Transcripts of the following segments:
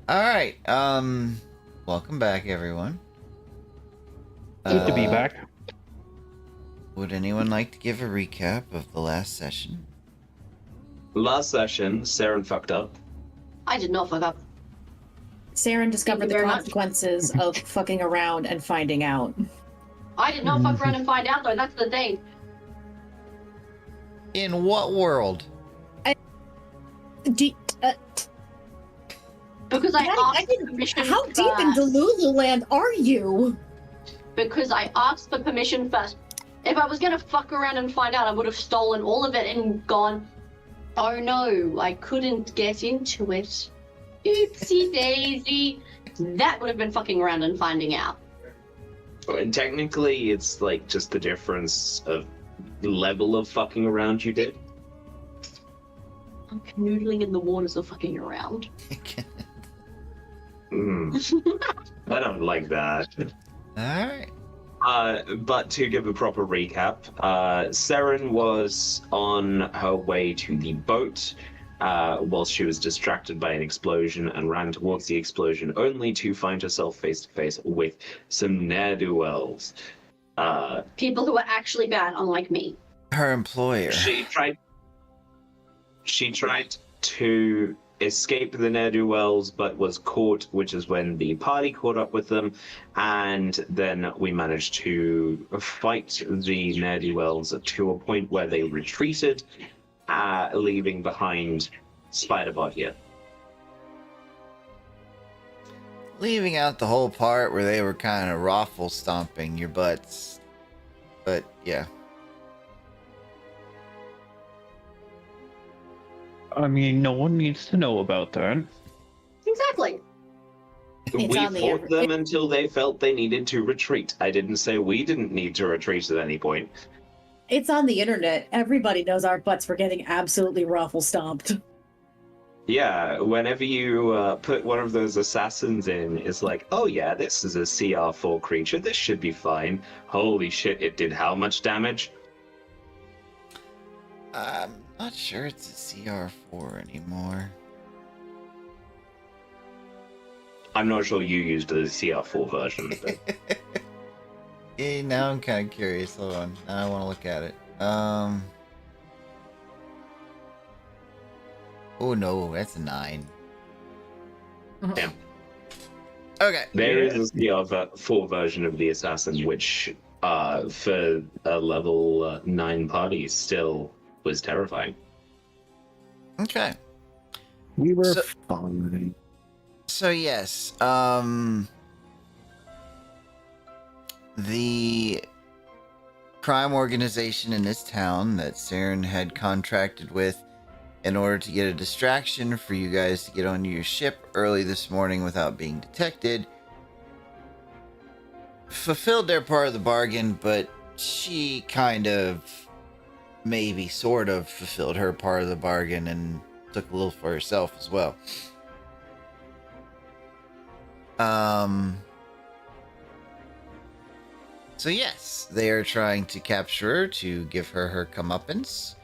All right. Welcome back, everyone. Good to be back. Would anyone like to give a recap of the last session? Last session, Saren fucked up. I did not fuck up. Saren discovered the very much. consequences of fucking around and finding out. I did not fuck around and find out, though. That's the thing. In what world? Because I asked for permission How first. deep in Delulu land are you? Because I asked for permission first. If I was gonna fuck around and find out, I would have stolen all of it and gone, oh no, I couldn't get into it. Oopsie daisy. That would have been fucking around and finding out. And technically, it's like just the difference of level of fucking around you did. I'm canoodling in the waters of fucking around. I don't like that. Alright. But to give a proper recap, Saren was on her way to the boat while she was distracted by an explosion and ran towards the explosion, only to find herself face to face with some ne'er-do-wells. People who are actually bad, unlike me. Her employer. She tried to escape the ne'er-do-wells, but was caught, which is when the party caught up with them, and then we managed to fight the ne'er-do-wells to a point where they retreated, leaving behind Spider-Bot here. Leaving out the whole part where they were kind of raffle stomping your butts. But, yeah. I mean, no one needs to know about that. Exactly. We It's on the fought them until they felt they needed to retreat. I didn't say we didn't need to retreat at any point. It's on the internet. Everybody knows our butts were getting absolutely ruffle stomped. Yeah, whenever you put one of those assassins in, it's like, oh yeah, this is a CR4 creature, this should be fine. Holy shit, it did how much damage? I'm not sure it's a CR4 anymore. I'm not sure you used the CR4 version. But... Yeah, now I'm kind of curious. Hold on. Now I want to look at it. Oh no, that's a 9. Damn. Okay. There is a CR4 version of the assassin, which for a level 9 party still was terrifying. Okay. We were So- fine. So yes, the crime organization in this town that Saren had contracted with in order to get a distraction for you guys to get onto your ship early this morning without being detected fulfilled their part of the bargain, but she kind of, maybe sort of, fulfilled her part of the bargain and took a little for herself as well. So yes, they are trying to capture her to give her her comeuppance,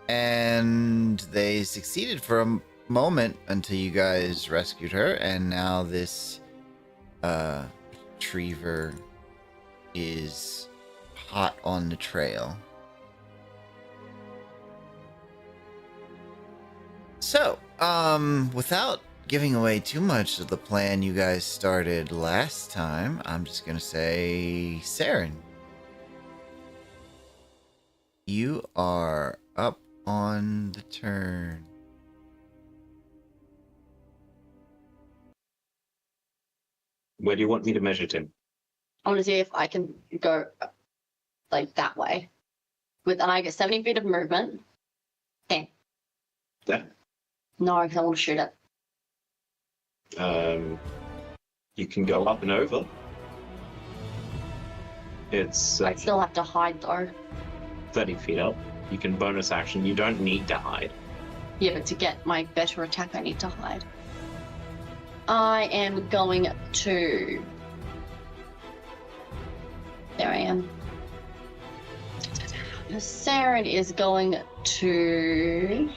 and they succeeded for a moment until you guys rescued her, and now this retriever is hot on the trail. So, without giving away too much of the plan you guys started last time, I'm just gonna say, Saren, you are up on the turn. Where do you want me to measure, Tim? I want to see if I can go like that way. And I get 70 feet of movement. Okay. There. No, because I want to shoot it. You can go up and over. It's I still have to hide though. 30 feet up. You can bonus action. You don't need to hide. Yeah, but to get my better attack, I need to hide. I am going to... There I am. Saren is going to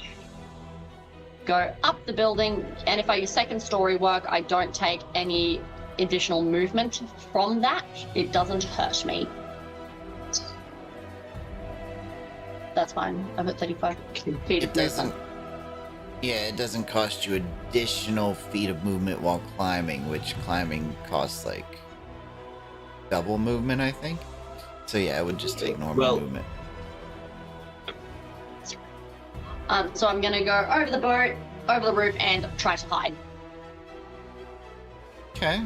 go up the building, and if I use second story work, I don't take any additional movement from that. It doesn't hurt me. That's fine. I'm at 35 feet of movement. Yeah, it doesn't cost you additional feet of movement while climbing, which climbing costs like double movement, I think. So yeah, it would just take normal movement. So I'm gonna go over the boat, over the roof, and try to hide. Okay.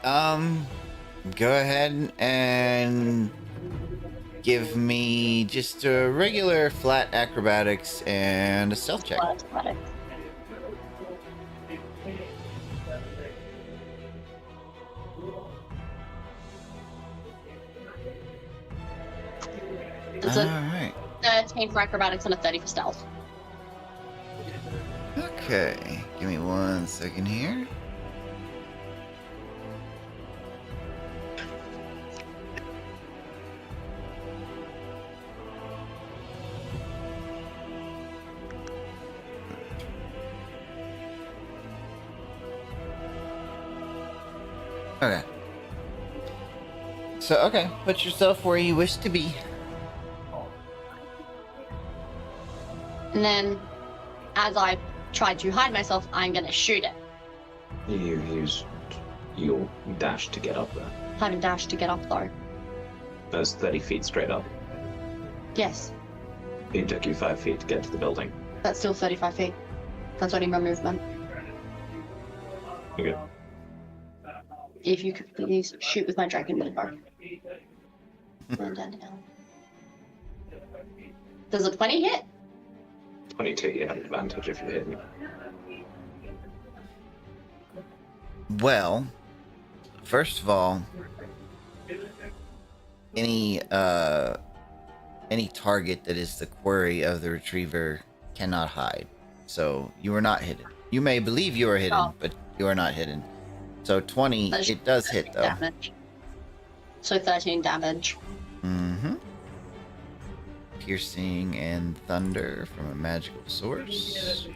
Go ahead and give me just a regular flat acrobatics and a stealth check. It's Alright. 13 for acrobatics and a 30 for stealth. Okay. Give me 1 second here. Okay. So, okay, put yourself where you wish to be. And then, as I try to hide myself, I'm gonna shoot it. You use your dash to get up there. I haven't dashed to get up though. That's 30 feet straight up. Yes, It took you 5 feet to get to the building. that's still 35 feet. That's only my movement. Okay. If you could please shoot with my dragon bow. Run down the hill. Does a 20 hit? 22, you have advantage if you hit me. Well, first of all, any target that is the quarry of the retriever cannot hide. So you are not hidden. You may believe you are hidden, but you are not hidden. So 20, it does hit though. Damage. So 13 damage. Mm-hmm. Piercing and thunder from a magical source.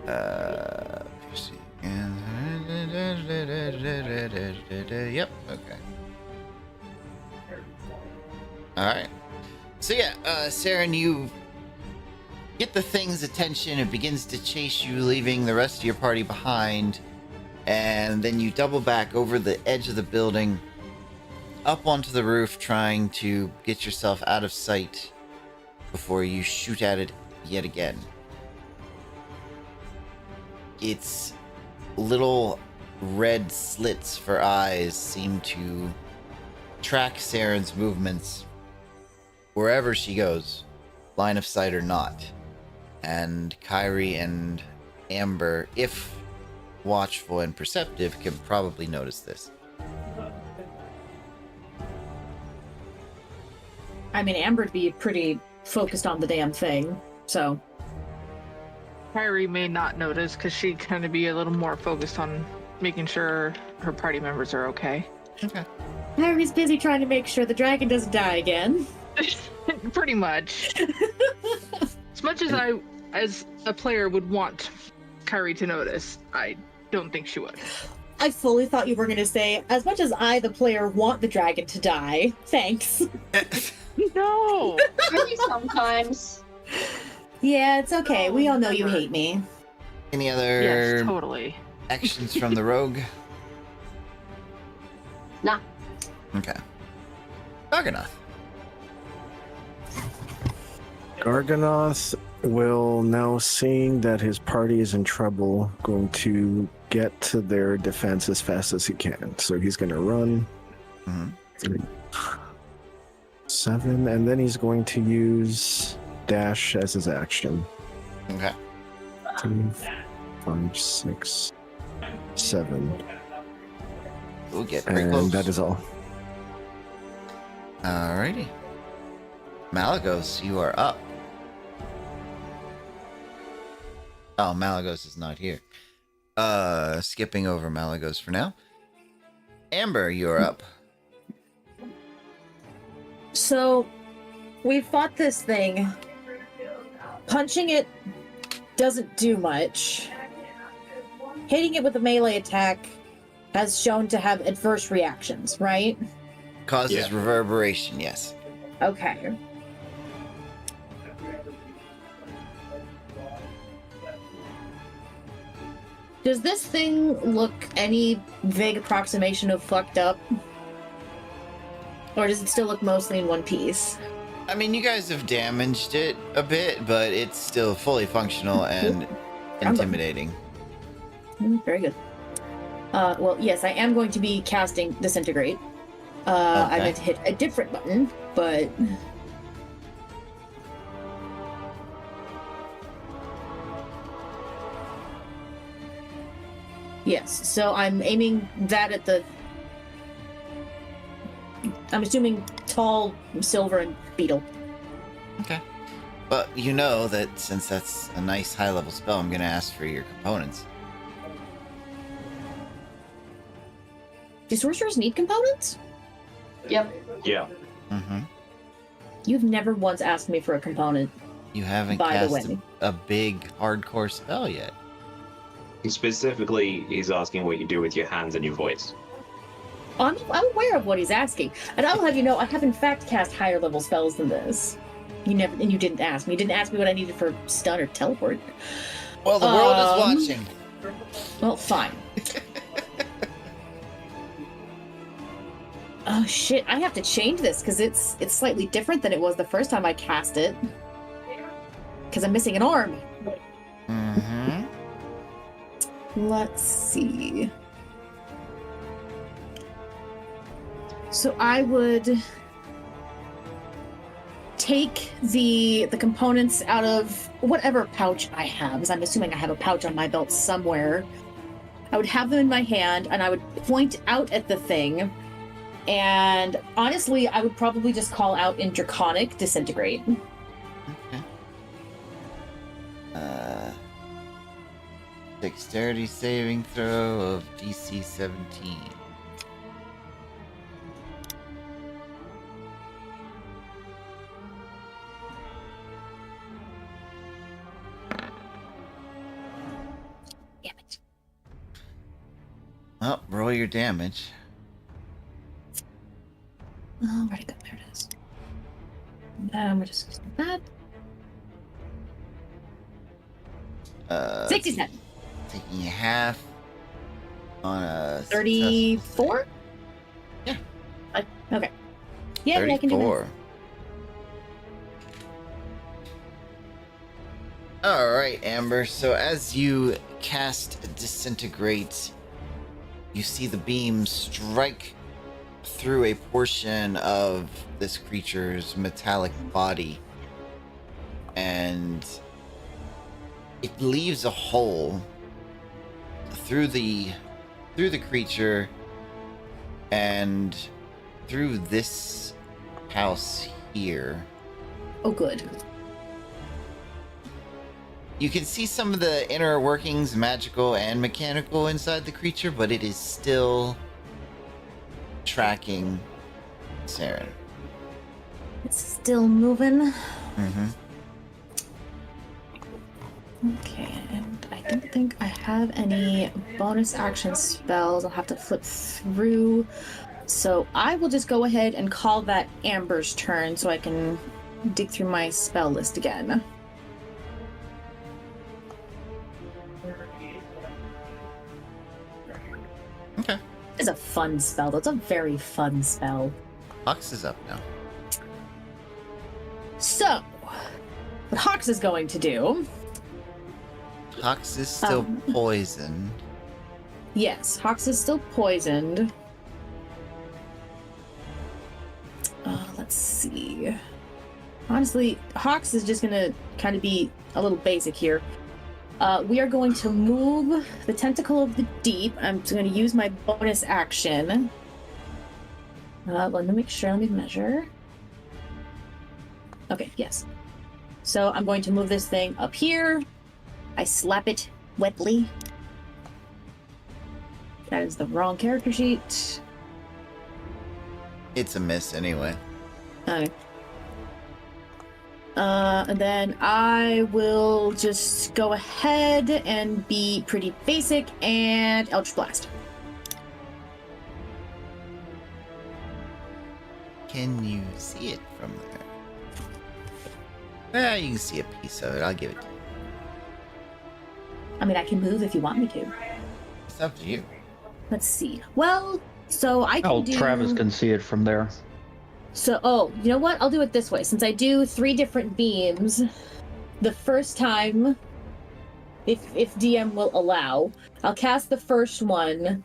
Piercing and... Yep, okay. Alright. So yeah, Saren, you get the thing's attention. It begins to chase you, leaving the rest of your party behind. And then you double back over the edge of the building, up onto the roof, trying to get yourself out of sight before you shoot at it yet again. Its little red slits for eyes seem to track Saren's movements wherever she goes, line of sight or not. And Kyrie and Amber, if watchful and perceptive, can probably notice this. I mean, Amber'd be pretty focused on the damn thing, so. Kyrie may not notice because she'd kind of be a little more focused on making sure her party members are okay. Okay. Kyrie's busy trying to make sure the dragon doesn't die again. Pretty much. As much as I, as a player, would want Kyrie to notice, I don't think she would. I fully thought you were going to say, as much as I, the player, want the dragon to die, thanks. No! Really sometimes. Yeah, it's okay. We all know you hate me. Any other Yes, totally. actions from the rogue? Nah. Okay. Garganoth. Garganoth will, now seeing that his party is in trouble, going to get to their defense as fast as he can. So he's going to run. Mm-hmm. 7, and then he's going to use dash as his action. Okay. 3, 5, 6, 7. We'll get pretty And close. that is all. Alrighty. Malagos, you are up. Oh, Malagos is not here. Skipping over Malagos for now. Amber, you're up. So, we fought this thing. Punching it doesn't do much. Hitting it with a melee attack has shown to have adverse reactions, right? Causes Yeah. reverberation, yes. Okay. Does this thing look any vague approximation of fucked up? Or does it still look mostly in one piece? I mean, you guys have damaged it a bit, but it's still fully functional and intimidating. Very good. Well, yes, I am going to be casting Disintegrate. I meant to hit a different button, but... Yes, so I'm aiming that at the... I'm assuming tall, silver, and beetle. Okay. But you know that since that's a nice high-level spell, I'm going to ask for your components. Do sorcerers need components? Yep. Yeah. Mm-hmm. You've never once asked me for a component. You haven't By the cast way. a big, hardcore spell yet. Specifically, he's asking what you do with your hands and your voice. I'm aware of what he's asking, and I will have you know I have in fact cast higher level spells than this. You didn't ask me. You didn't ask me what I needed for stun or teleport. Well, the world is watching. Well, fine. Oh shit! I have to change this because it's slightly different than it was the first time I cast it. Because I'm missing an arm. Mm-hmm. Let's see. So I would take the components out of whatever pouch I have, because I'm assuming I have a pouch on my belt somewhere. I would have them in my hand, and I would point out at the thing. And honestly, I would probably just call out in Draconic Disintegrate. Okay. Dexterity saving throw of DC 17. Damn it. Well, roll your damage. Oh, where'd it go? There it is. We're just gonna do that. 67. Taking half on a 34? Yeah. Okay. Yeah, I can do 34. All right, Amber. So as you cast Disintegrate, you see the beam strike through a portion of this creature's metallic body, and it leaves a hole through the creature and through this house here. Oh, good. You can see some of the inner workings, magical and mechanical, inside the creature, but it is still tracking Saren. It's still moving. Mm-hmm. Okay, and I don't think I have any bonus action spells. I'll have to flip through. So I will just go ahead and call that Amber's turn so I can dig through my spell list again. Okay. It's a fun spell. That's a very fun spell. Hux is up now. So, what Hawks is going to do... Hux is still poisoned. Yes, Hawks is still poisoned. Let's see. Honestly, Hawks is just gonna kind of be a little basic here. We are going to move the Tentacle of the Deep. I'm going to use my bonus action. Let me make sure. Let me measure. Okay, yes. So I'm going to move this thing up here. I slap it wetly. That is the wrong character sheet. It's a miss anyway. Okay. And then I will just go ahead and be pretty basic and Eldritch Blast. Can you see it from there? Well, you can see a piece of it. I'll give it to you. I mean, I can move if you want me to. It's up to you. Let's see. Well, so I can do... Travis can see it from there. So, you know what? I'll do it this way. Since I do 3 different beams, the first time, if DM will allow, I'll cast the first one,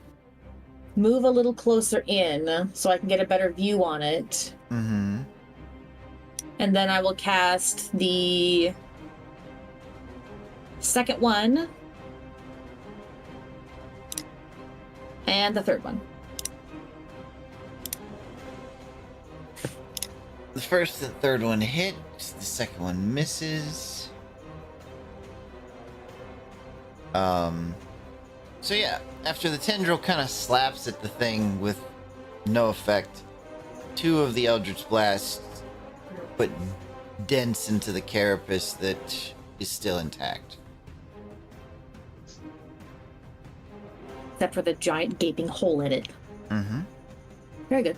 move a little closer in so I can get a better view on it. Mm-hmm. And then I will cast the second one and the third one. The first and third one hit, the second one misses. So yeah, after the tendril kind of slaps at the thing with no effect, 2 of the Eldritch Blasts put dents into the carapace that is still intact. Except for the giant gaping hole in it. Mm-hmm. Very good.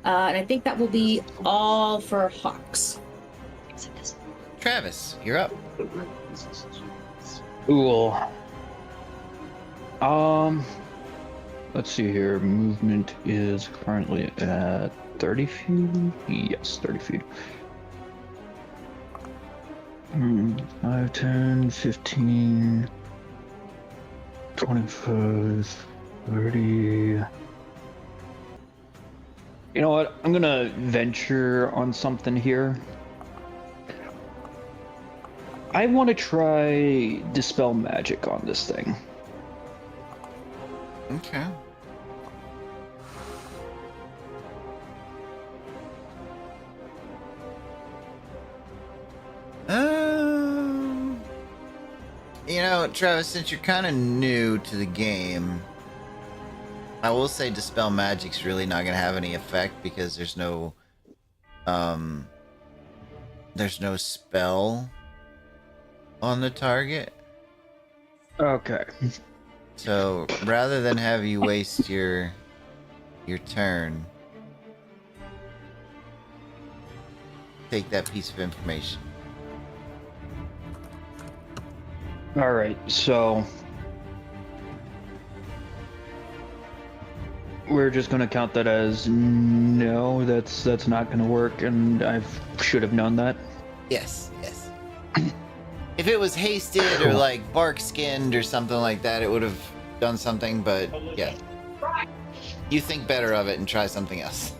And I think that will be all for Hawks. Travis, you're up. Cool. Let's see here. Movement is currently at 30 feet. Yes, 30 feet. 5, 10, 15, 25, 30. You know what? I'm gonna venture on something here. I want to try Dispel Magic on this thing. Okay. You know, Travis, since you're kind of new to the game, I will say Dispel Magic's really not going to have any effect because there's no spell on the target. Okay. So rather than have you waste your turn, take that piece of information. All right. So we're just gonna count that as no. That's not gonna work, and I should have known that. Yes. If it was hasted or like bark skinned or something like that, it would have done something, but yeah. You think better of it and try something else.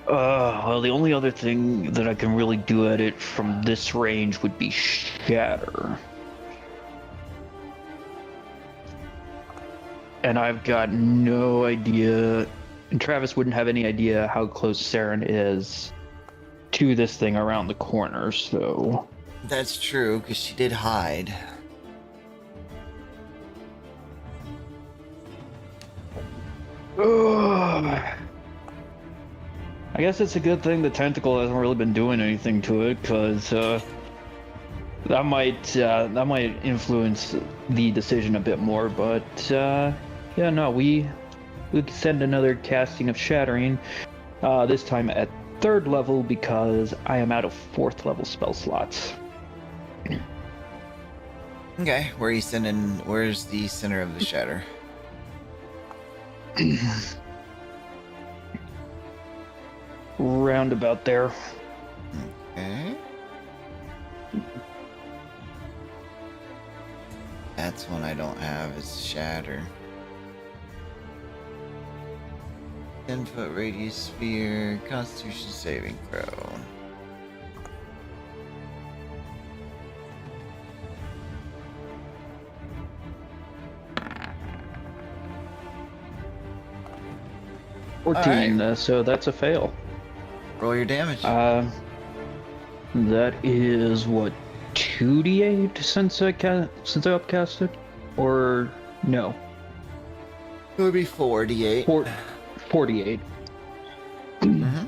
Well, the only other thing that I can really do at it from this range would be Shatter. And I've got no idea, and Travis wouldn't have any idea how close Saren is to this thing around the corner, so... That's true, because she did hide. I guess it's a good thing the tentacle hasn't really been doing anything to it, because that might influence the decision a bit more. But yeah, no, we send another casting of Shattering, this time at 3rd level because I am out of 4th level spell slots. Okay, where are you sending? Where's the center of the shatter? Round about there. Okay. That's one I don't have, is shatter. 10-foot radius sphere, Constitution saving throw. Right. So that's a fail. Roll your damage. That is what, 2d8 since I upcasted, or no? It would be 4d8. 48. Mm-hmm.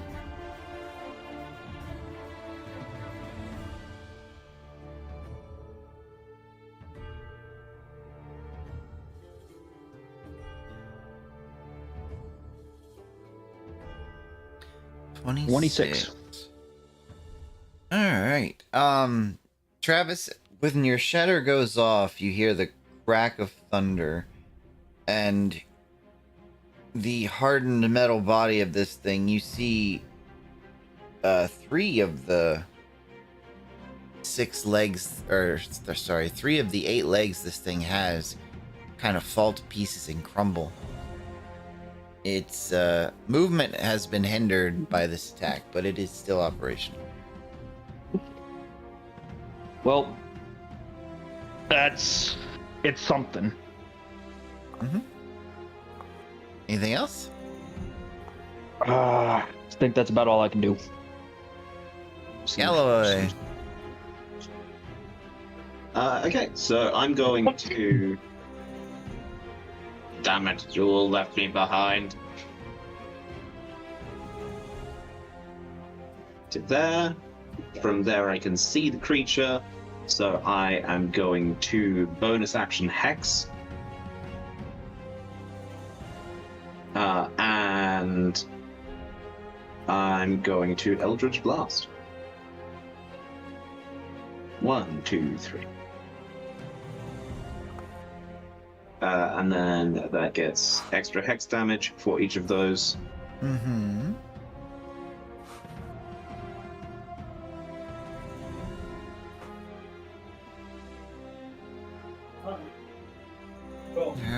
26. All right. Travis, when your shatter goes off, you hear the crack of thunder, and the hardened metal body of this thing. You see, 3 of the 6 legs, or sorry, 3 of the 8 legs this thing has, kind of fall to pieces and crumble. Its movement has been hindered by this attack, but it is still operational. Well, it's something. Mm-hmm. Anything else? I think that's about all I can do. Galloway. Okay, so I'm going to... Damn it, Jewel left me behind. To there. From there I can see the creature, so I am going to bonus action Hex. And I'm going to Eldritch Blast. 1, 2, 3. And then that gets extra hex damage for each of those. Mm-hmm.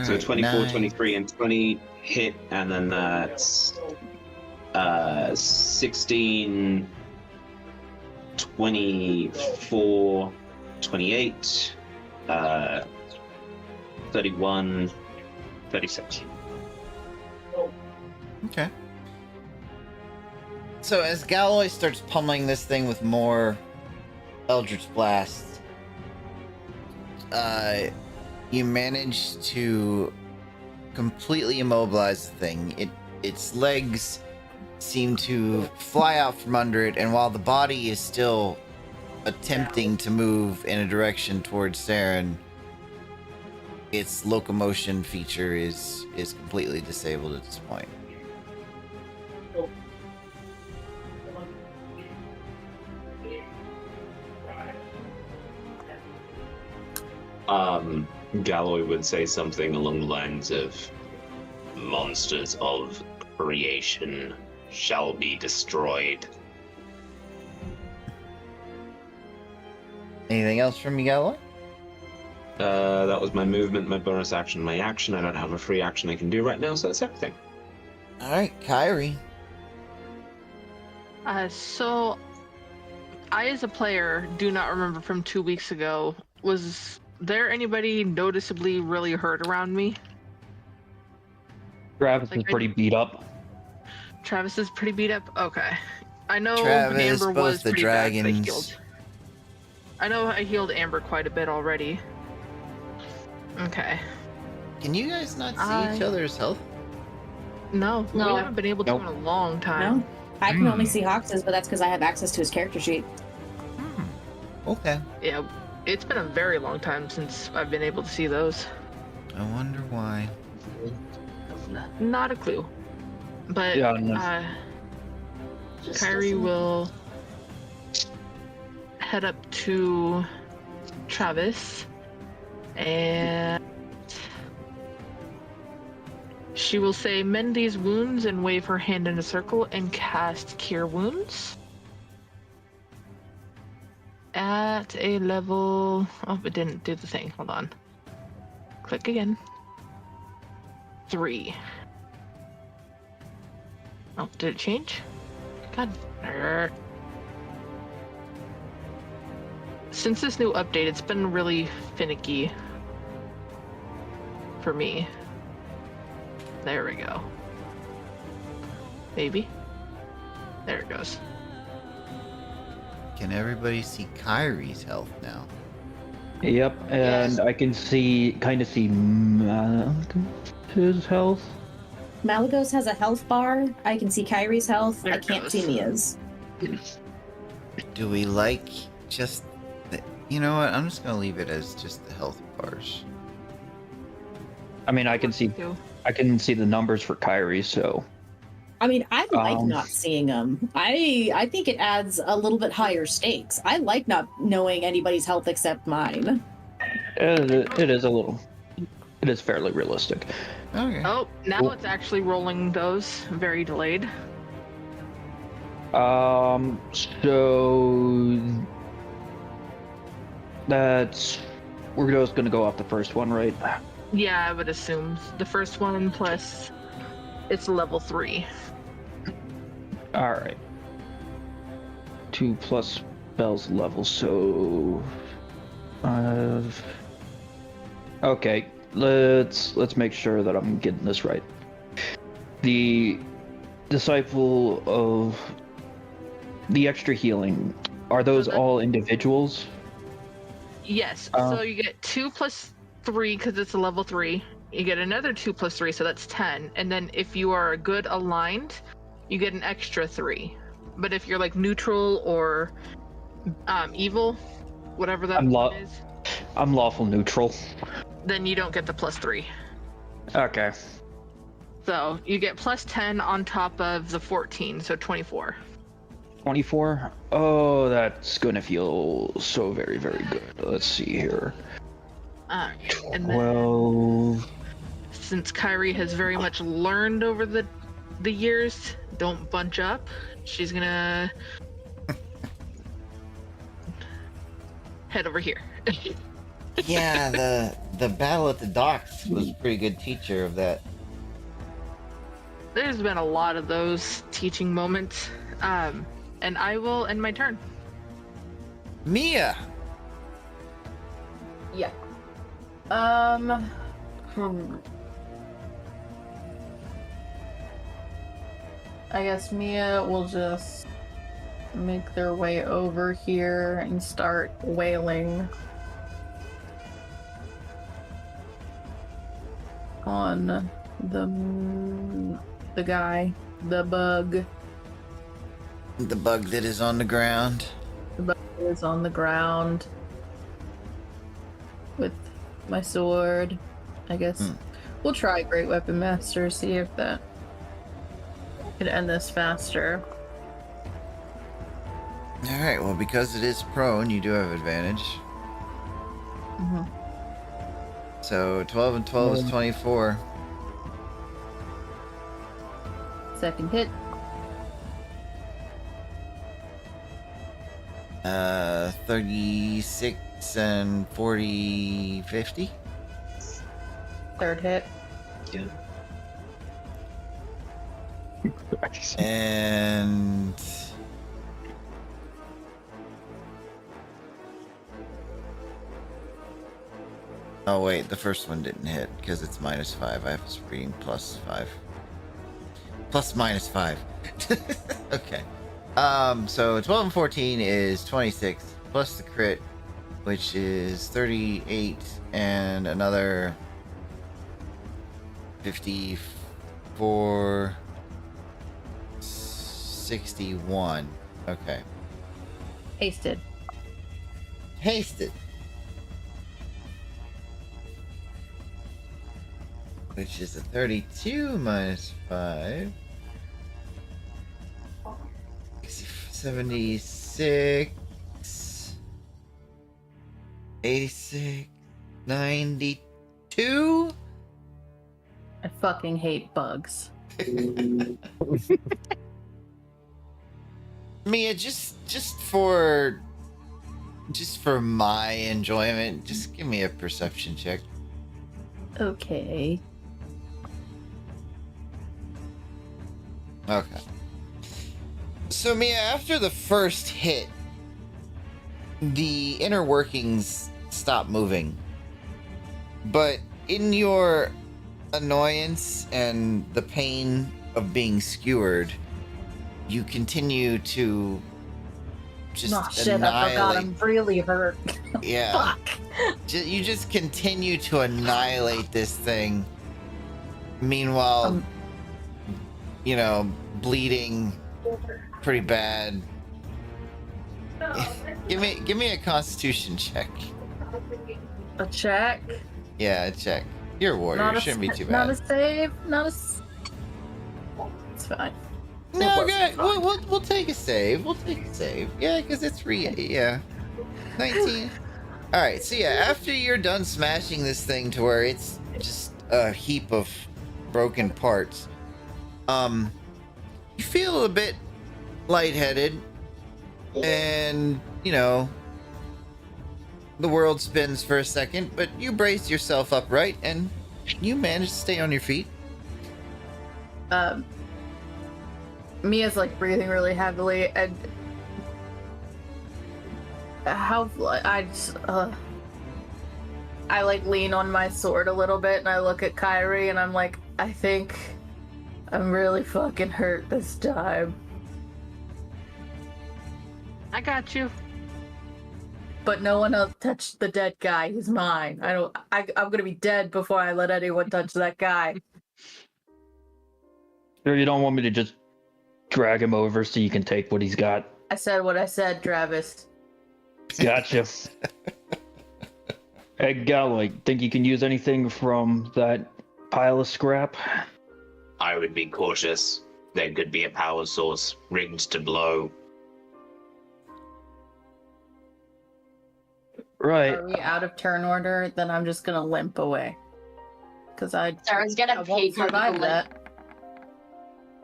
So 24, 23, and 20 hit, and then that's 16, 24, 28, 31, 36. Okay. So as Galloway starts pummeling this thing with more Eldritch Blasts, you manage to completely immobilize the thing. Its legs seem to fly out from under it, and while the body is still attempting to move in a direction towards Saren, its locomotion feature is completely disabled at this point. Galloway would say something along the lines of, monsters of creation shall be destroyed. Anything else from you, Galloway? That was my movement, my bonus action, my action. I don't have a free action I can do right now, so that's everything. Alright, Kyrie. So I, as a player, do not remember from 2 weeks ago. Was there anybody noticeably really hurt around me? Travis is Like, pretty beat up. Travis is pretty beat up? Okay. I know Travis, Amber both was the pretty bad, but I dragons. healed. I know I healed Amber quite a bit already. Okay. Can you guys not see each other's health? No, we No. haven't been able to Nope. in a long time. No, I can only see Hawks's, but that's because I have access to his character sheet. Okay. Yeah, it's been a very long time since I've been able to see those. I wonder why. Not a clue. But Yeah, no. Kyrie will head up to Travis and she will say, mend these wounds, and wave her hand in a circle and cast Cure Wounds. At a level... Oh, it didn't do the thing. Hold on. Click again. 3. Oh, did it change? God. Since this new update, it's been really finicky for me. There we go. Maybe. There it goes. Can everybody see Kyrie's health now? Yep, and Yes. I can kind of see his health. Malagos has a health bar. I can see Kyrie's health. There I it can't goes. see Mia's. Do we like just... You know what? I'm just going to leave it as just the health bars. I mean, I can see the numbers for Kyrie, so I mean, I like Um, not seeing them. I think it adds a little bit higher stakes. I like not knowing anybody's health except mine. It is a little. It is fairly realistic. Okay. Oh, now it's actually rolling those. Very delayed. So that's we're just gonna go off the first one, right? Yeah, I would assume the first one plus it's level 3. All right. 2 plus spells level, so okay. Let's make sure that I'm getting this right. The disciple of the extra healing, are those all individuals? Yes. So you get 2 plus 3 because it's a level 3. You get another 2 plus 3, so that's 10. And then if you are good aligned, you get an extra 3. But if you're like neutral or evil, whatever that one is, I'm lawful neutral. then you don't get the plus 3. Okay. So you get plus 10 on top of the 14, so 24. 24? Oh, that's gonna feel so very, very good. Let's see here. And then 12. since Kyrie has very much learned over the years, don't bunch up. She's gonna head over here. Yeah, the battle at the docks was a pretty good teacher of that. There's been a lot of those teaching moments. And I will end my turn. Mia! Yeah. I guess Mia will just make their way over here and start wailing on the guy, the bug. The bug that is on the ground. The bug is on the ground with my sword. I guess we'll try Great Weapon Master, see if that could end this faster. Alright, well, because it is prone, you do have advantage. Mm-hmm. So 12 and 12 is 24. Second hit. 36 and 40, 50. Third hit. Yeah. And oh wait, the first one didn't hit because it's -5. I was reading +5. Plus -5. Okay. So 12 and 14 is 26 plus the crit, which is 38 and another 54, 61. Okay. Hasted. Hasted. Which is a 32 minus 5. 76, 86, 92. I fucking hate bugs. Mia, just for my enjoyment, just give me a perception check. Okay. Okay. So Mia, after the first hit, the inner workings stop moving. But in your annoyance and the pain of being skewered, you continue to just Oh shit, I forgot I'm really hurt. Yeah. Fuck. You just continue to annihilate this thing. Meanwhile, you know, bleeding pretty bad. Give me a Constitution check. A check? Yeah, a check. You're a warrior. Shouldn't be too bad. Not a save. Not a. It's fine. No, wasn't okay. fun. We'll take a save. We'll take a save. Yeah, because it's yeah. 19. All right. So yeah, after you're done smashing this thing to where it's just a heap of broken parts, you feel a bit lightheaded, and the world spins for a second, but you brace yourself upright and you manage to stay on your feet. Mia's like breathing really heavily, and I like lean on my sword a little bit, and I look at Kyrie, and I'm like, I think I'm really fucking hurt this time. I got you. But no one else touched the dead guy. He's mine. I'm gonna be dead before I let anyone touch that guy. Or you don't want me to just drag him over so you can take what he's got? I said what I said, Travis. Gotcha. Hey, Galloway, think you can use anything from that pile of scrap? I would be cautious. There could be a power source rigged to blow. Right. Are we out of turn order? Then I'm just gonna limp away. Because Saren's I gonna won't peek over the survive ledge. that.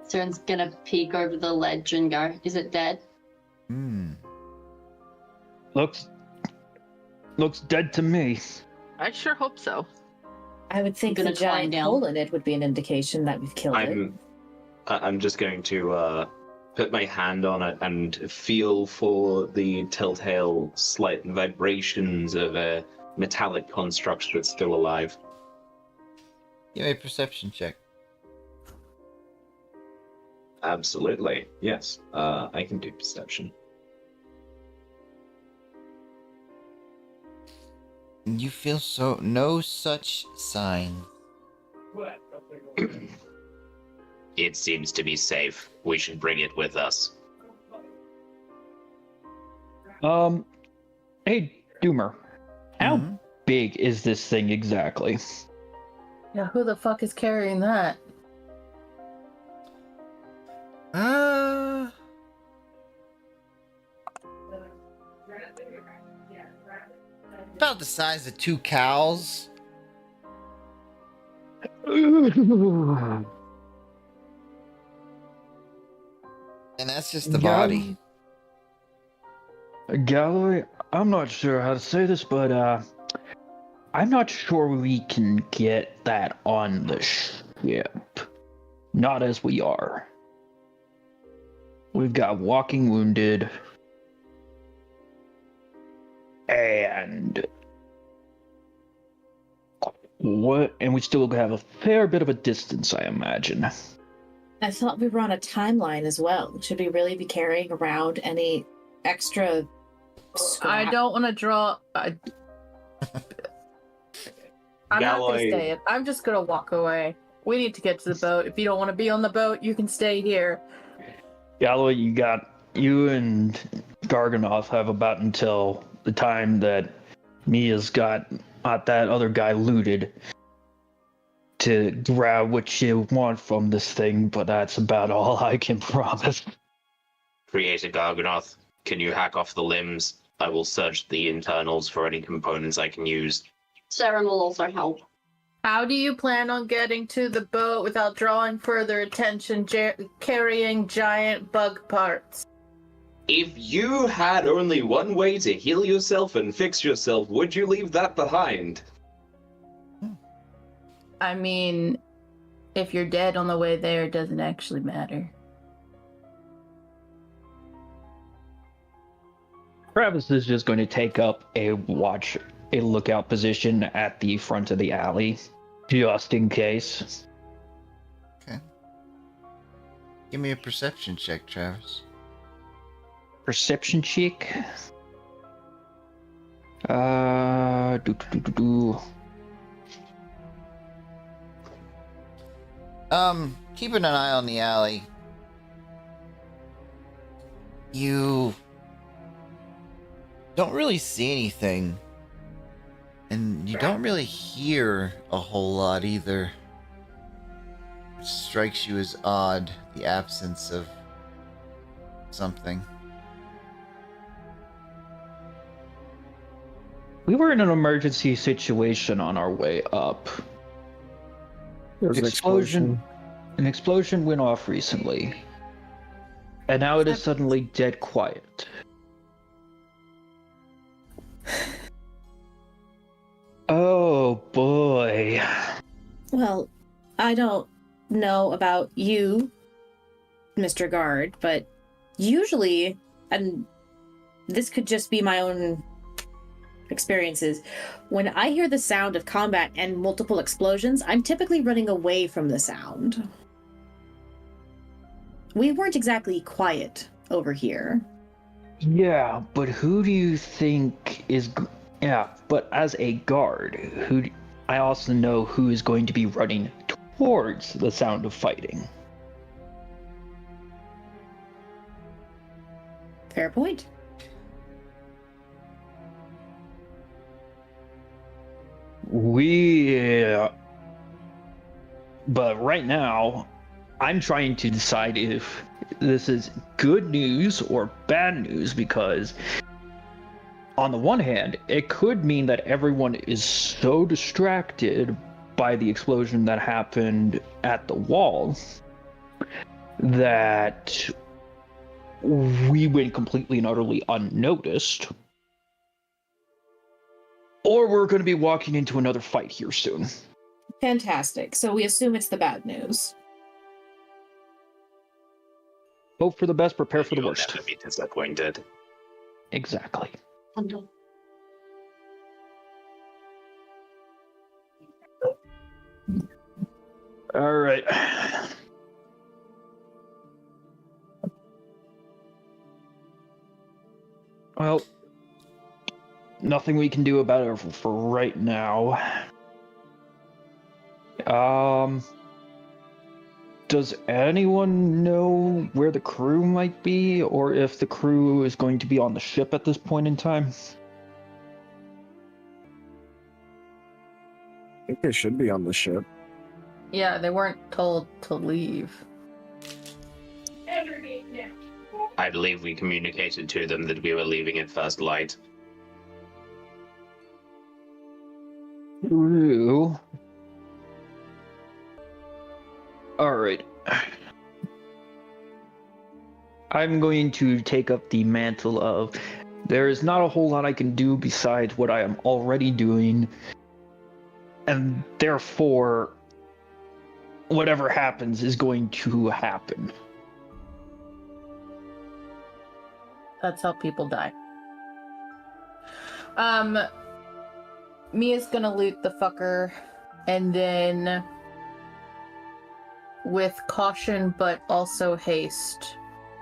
Saren's gonna peek over the ledge and go, is it dead? Looks dead to me. I sure hope so. I would think I'm the gonna climb giant down. hole in it would be an indication that we've killed it. I'm just going to put my hand on it and feel for the telltale slight vibrations of a metallic construct that's still alive. Give me a perception check. Absolutely, yes. I can do perception. You feel no such sign. It seems to be safe. We should bring it with us. Hey, Doomer, how Mhm. big is this thing exactly? Yeah, who the fuck is carrying that? About the size of 2 cows. And that's just the body. Galloway, I'm not sure how to say this, but I'm not sure we can get that on the ship. Not as we are. We've got walking wounded. And we still have a fair bit of a distance, I imagine. I thought we were on a timeline as well. Should we really be carrying around any extra scrap? I don't want to draw. I'm not Galloway. gonna stay. I'm just gonna walk away. We need to get to the boat. If you don't want to be on the boat, you can stay here. Galloway, you and Garganoth have about until the time that Mia's got that other guy looted to grab what you want from this thing, but that's about all I can promise. Creator Garganoth, can you hack off the limbs? I will search the internals for any components I can use. Saren will also help. How do you plan on getting to the boat without drawing further attention, carrying giant bug parts? If you had only one way to heal yourself and fix yourself, would you leave that behind? I mean, if you're dead on the way there, it doesn't actually matter. Travis is just going to take up a lookout position at the front of the alley, just in case. Okay. Give me a perception check, Travis. Perception check. Keeping an eye on the alley. You don't really see anything. And you don't really hear a whole lot either. Which strikes you as odd, the absence of something. We were in an emergency situation on our way up. There was an explosion. An explosion went off recently. And now it is suddenly dead quiet. Oh boy. Well, I don't know about you, Mr. Guard, but usually, and this could just be my own experiences, when I hear the sound of combat and multiple explosions, I'm typically running away from the sound. We weren't exactly quiet over here. Yeah, but who do you think is... Yeah, but as a guard, I also know who is going to be running towards the sound of fighting. Fair point. But right now, I'm trying to decide if this is good news or bad news, because on the one hand, it could mean that everyone is so distracted by the explosion that happened at the wall that we went completely and utterly unnoticed. Or we're going to be walking into another fight here soon. Fantastic. So we assume it's the bad news. Hope for the best, prepare for the You'll worst. never be disappointed. Exactly. Thunder. All right. Well, nothing we can do about it for right now. Does anyone know where the crew might be, or if the crew is going to be on the ship at this point in time? I think they should be on the ship. Yeah, they weren't told to leave. I believe we communicated to them that we were leaving at first light. True. Alright. I'm going to take up the mantle of there is not a whole lot I can do besides what I am already doing, and therefore whatever happens is going to happen. That's how people die. Mia's gonna loot the fucker, and then with caution but also haste,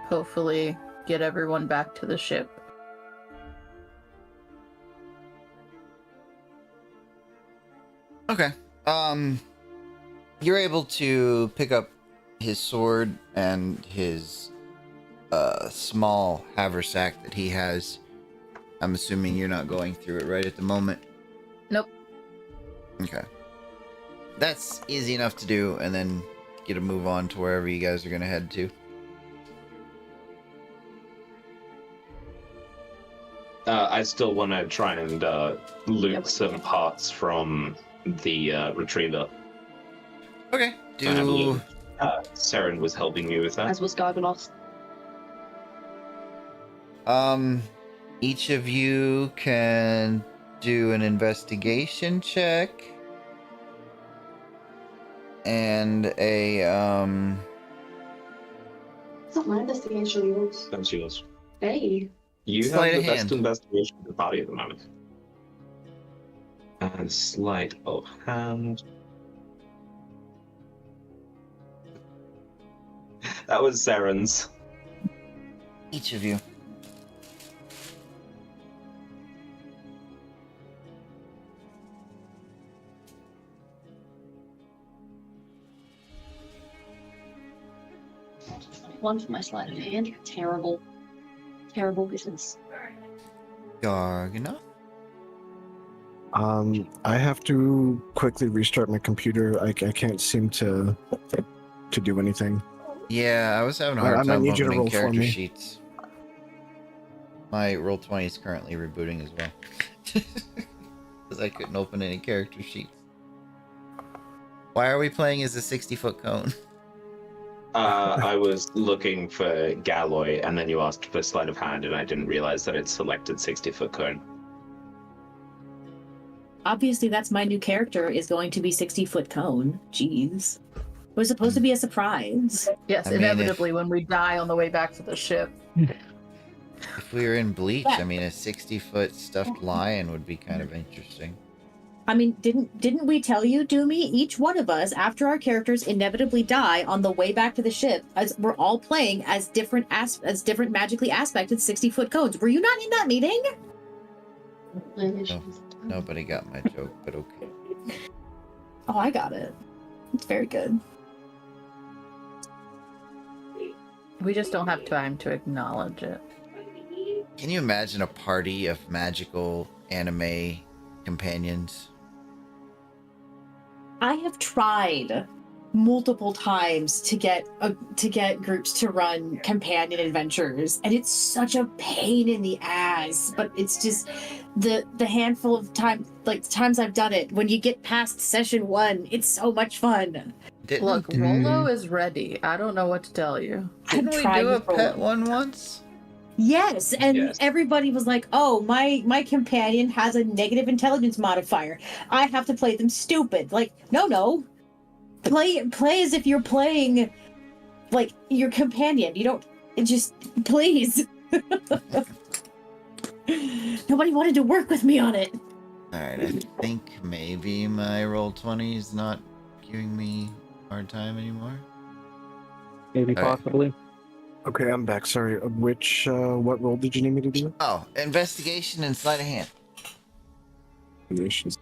hopefully get everyone back to the ship. Okay. You're able to pick up his sword and his small haversack that he has. I'm assuming you're not going through it right at the moment. Nope. Okay. That's easy enough to do, and then get a move on to wherever you guys are going to head to. I still want to try and loot some parts from the retriever. Okay. I believe Saren was helping me with that. As was Gargonos. Each of you can do an investigation check. And a, It's not my investigation, yours. That's yours. Hey. You Sleight have of the best hand. investigation of the party at the moment. And sleight of hand. That was Saren's. each of you. One for my sleight of hand. Terrible. Terrible business. Gargana? I have to quickly restart my computer. I can't seem to do anything. Yeah, I was having a I hard might time need you to opening roll for character me. sheets. My Roll20 is currently rebooting as well. Because I couldn't open any character sheets. Why are we playing as a 60-foot cone? I was looking for Galloy, and then you asked for sleight of hand, and I didn't realize that it selected 60-foot cone. Obviously, that's my new character is going to be 60-foot cone. Jeez. It was supposed to be a surprise. Yes, I mean, inevitably when we die on the way back to the ship. If we were in Bleach, Yeah. I mean, a 60-foot stuffed lion would be kind of interesting. I mean, didn't we tell you, Dumey? Each one of us, after our characters inevitably die on the way back to the ship, as we're all playing as different magically aspected 60-foot cones. Were you not in that meeting? No, nobody got my joke, but okay. Oh, I got it. It's very good. We just don't have time to acknowledge it. Can you imagine a party of magical anime companions? I have tried multiple times to get groups to run companion adventures, and it's such a pain in the ass. But it's just the handful of times I've done it. When you get past session 1, it's so much fun. Look, Rolo is ready. I don't know what to tell you. Didn't we tried do a with Rolo. pet one once? Yes, and Yes. everybody was like, "Oh, my companion has a negative intelligence modifier. I have to play them stupid." Like, no. Play as if you're playing like your companion. You don't just please. Nobody wanted to work with me on it. Alright, I think maybe my Roll20 is not giving me a hard time anymore. Maybe All right. possibly. Okay, I'm back. Sorry. What role did you need me to do? Oh, investigation and sleight of hand. Relations.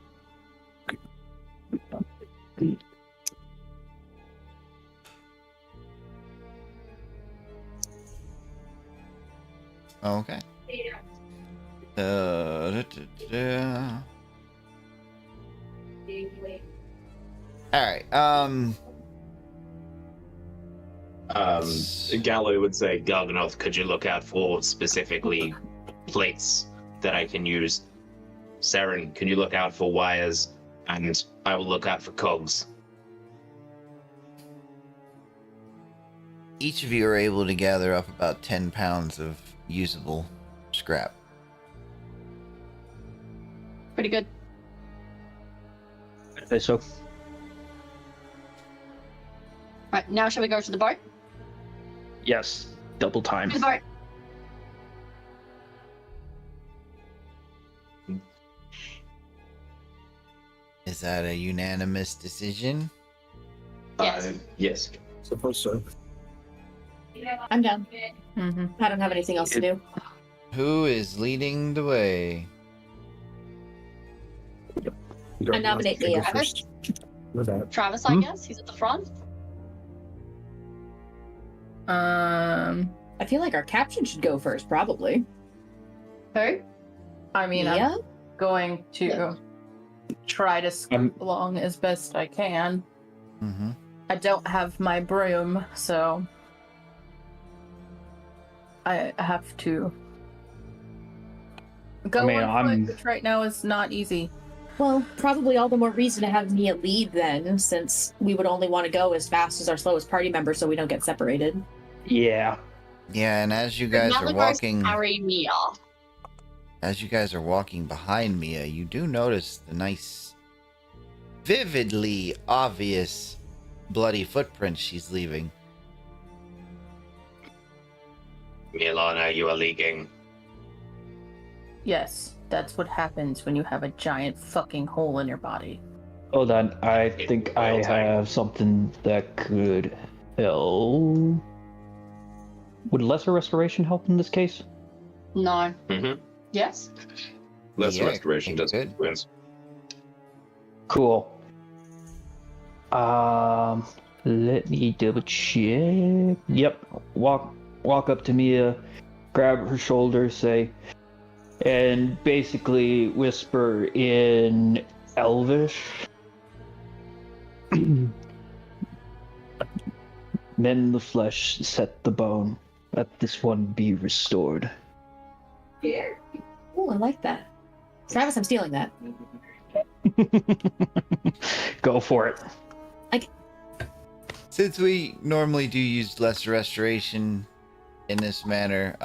Okay. Da, da, da. Alright, Galloy would say, Garganoth, could you look out for specifically plates that I can use? Saren, can you look out for wires? And I will look out for cogs. each of you are able to gather up about 10 pounds of usable scrap. Pretty good. I'd say so. Right, now shall we go to the boat? Yes, double time. To the boat. Is that a unanimous decision? Yes. Yes. Suppose so. I'm done. Mm-hmm. I don't have anything else to do. Who is leading the way? I nominate Mia. First. With that. Travis, I guess. He's at the front. I feel like our captain should go first, probably. Who? I mean, Mia? I'm going to try to scoot along as best I can. Mm-hmm. I don't have my broom, so I have to go I mean, on I'm- foot, which right now is not easy. Well, probably all the more reason to have Mia lead then, since we would only want to go as fast as our slowest party member so we don't get separated. Yeah. Yeah, and as you guys are Malagos walking, carry Mia. as you guys are walking behind Mia, you do notice the nice, vividly obvious bloody footprints she's leaving. Milana, you are leaking. Yes, that's what happens when you have a giant fucking hole in your body. Hold on, I think I have something that could help. Would lesser restoration help in this case? No. Mm-hmm. Yes? Less Yeah, restoration it does could. influence. Cool. Let me double check. Yep. Walk up to Mia, grab her shoulder, say, and basically whisper in Elvish. Mend the flesh, set the bone. Let this one be restored. Oh, I like that. Travis, I'm stealing that. Go for it. Since we normally do use less restoration in this manner,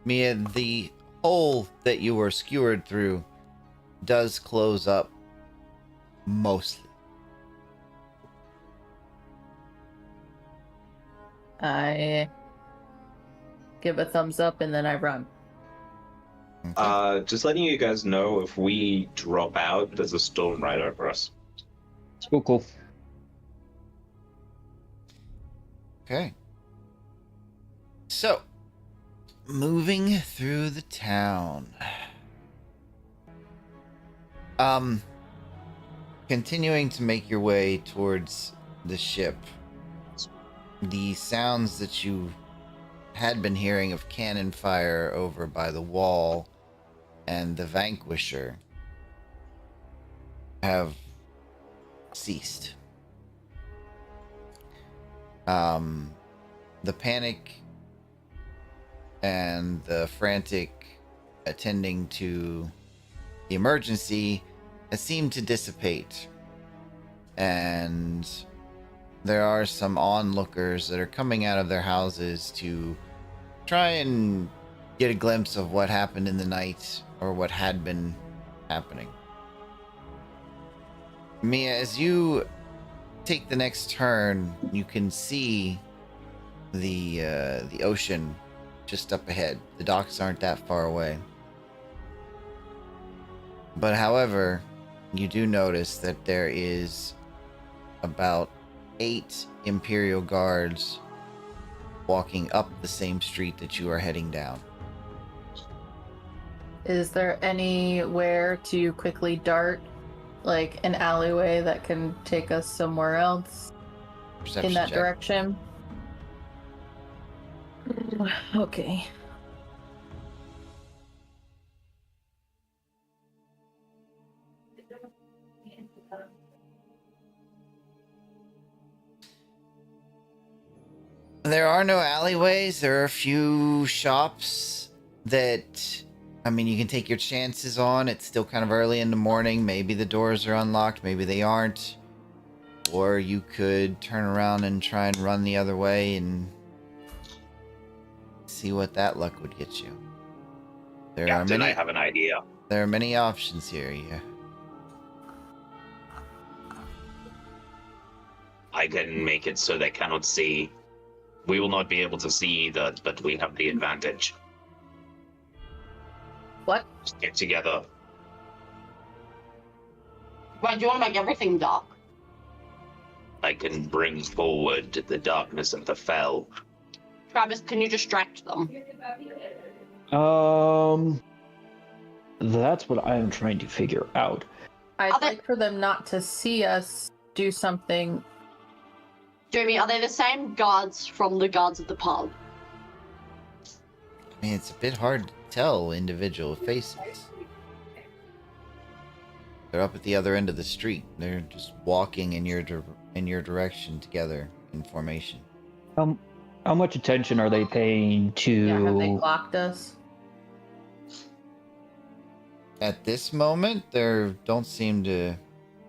Mia, the hole that you were skewered through does close up mostly. I give a thumbs up and then I run. Just letting you guys know, if we drop out, there's a storm right over us. Cool. Okay. So, moving through the town. Continuing to make your way towards the ship. The sounds that you had been hearing of cannon fire over by the wall and the Vanquisher have ceased. The panic and the frantic attending to the emergency has seemed to dissipate, and there are some onlookers that are coming out of their houses to try and get a glimpse of what happened in the night or what had been happening. Mia, as you take the next turn, you can see the ocean just up ahead. The docks aren't that far away. But however, you do notice that there is about 8 Imperial Guards walking up the same street that you are heading down. Is there anywhere to quickly dart, like an alleyway that can take us somewhere else Perception in that check. direction? Okay. There are no alleyways. There are a few shops that, I mean, you can take your chances on. It's still kind of early in the morning. Maybe the doors are unlocked. Maybe they aren't. Or you could turn around and try and run the other way and see what that luck would get you. There are Captain, many. I have an idea. There are many options here. Yeah. I can make it so they cannot see. We will not be able to see either, but we have the advantage. What? Just get together. Wait, do you want to make everything dark? I can bring forward the darkness of the fell. Travis, can you distract them? That's what I am trying to figure out. I'd Are they- like for them not to see us do something. Dumey, are they the same guards from the guards at the pub? I mean, it's a bit hard to tell individual faces. They're up at the other end of the street. They're just walking in your direction together in formation. How much attention are they paying to? Yeah, have they blocked us? At this moment, there don't seem to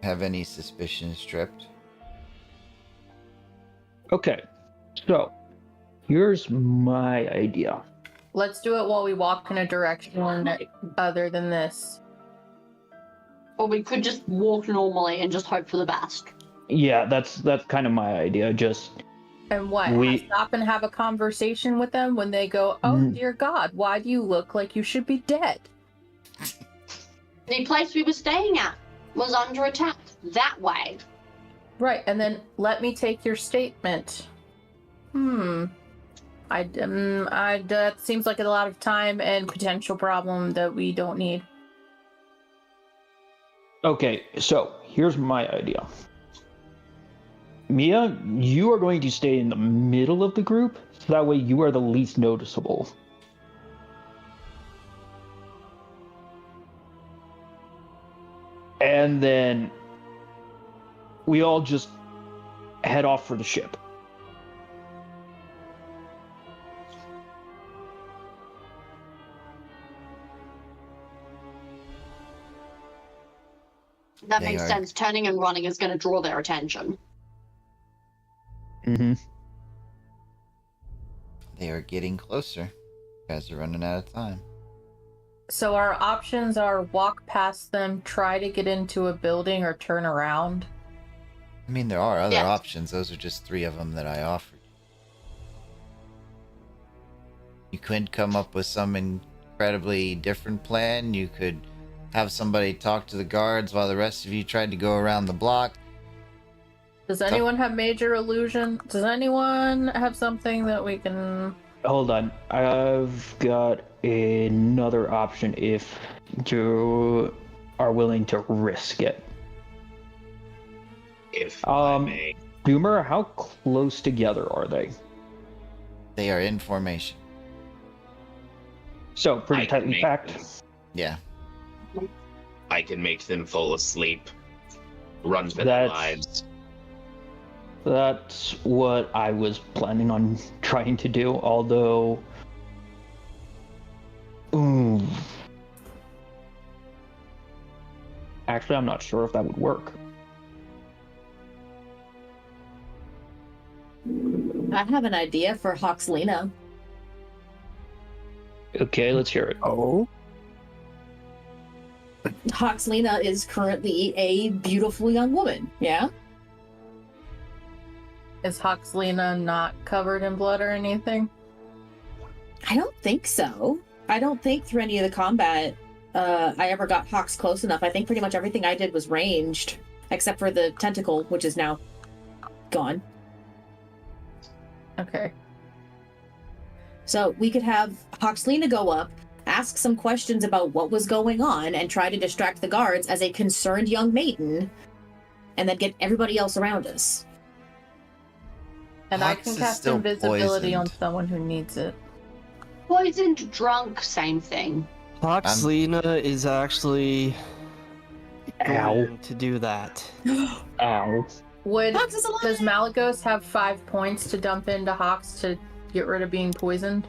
have any suspicions stripped. Okay, so here's my idea. Let's do it while we walk in a direction other than this. Or we could just walk normally and just hope for the best. Yeah, that's kind of my idea. Just And what? Stop and have a conversation with them when they go, oh dear God, why do you look like you should be dead? The place we were staying at was under attack. That way. Right, and then let me take your statement. That seems like a lot of time and potential problem that we don't need. Okay, so here's my idea. Mia, you are going to stay in the middle of the group, so that way you are the least noticeable. And then we all just head off for the ship. That They makes are- sense. Turning and running is going to draw their attention. Mm-hmm. They are getting closer. You guys are running out of time. So our options are walk past them, try to get into a building, or turn around. I mean, there are other Yeah. options. Those are just 3 of them that I offered. You could come up with some incredibly different plan. You could have somebody talk to the guards while the rest of you tried to go around the block. Does anyone have major illusion? Does anyone have something that we can... Hold on. I've got another option if you are willing to risk it. If I may. Boomer, how close together are they? They are in formation. So, pretty I can tightly make packed. them- Yeah. I can make them fall asleep. Run for their That's- lives. That's what I was planning on trying to do, although... Ooh. Actually, I'm not sure if that would work. I have an idea for Hoxlina. Okay, let's hear it. Oh, Hoxlina is currently a beautiful young woman, yeah? Is Hoxlina not covered in blood or anything? I don't think so. I don't think through any of the combat I ever got Hox close enough. I think pretty much everything I did was ranged, except for the tentacle, which is now gone. Okay. So we could have Hoxlina go up, ask some questions about what was going on, and try to distract the guards as a concerned young maiden, and then get everybody else around us. And I Hox can is cast still invisibility on poisoned. someone who needs it. Poisoned, drunk, same thing. Hoxlina is actually Ow. going to do that. Ow. Would Hox is alive! Does Malagos have 5 points to dump into Hox to get rid of being poisoned?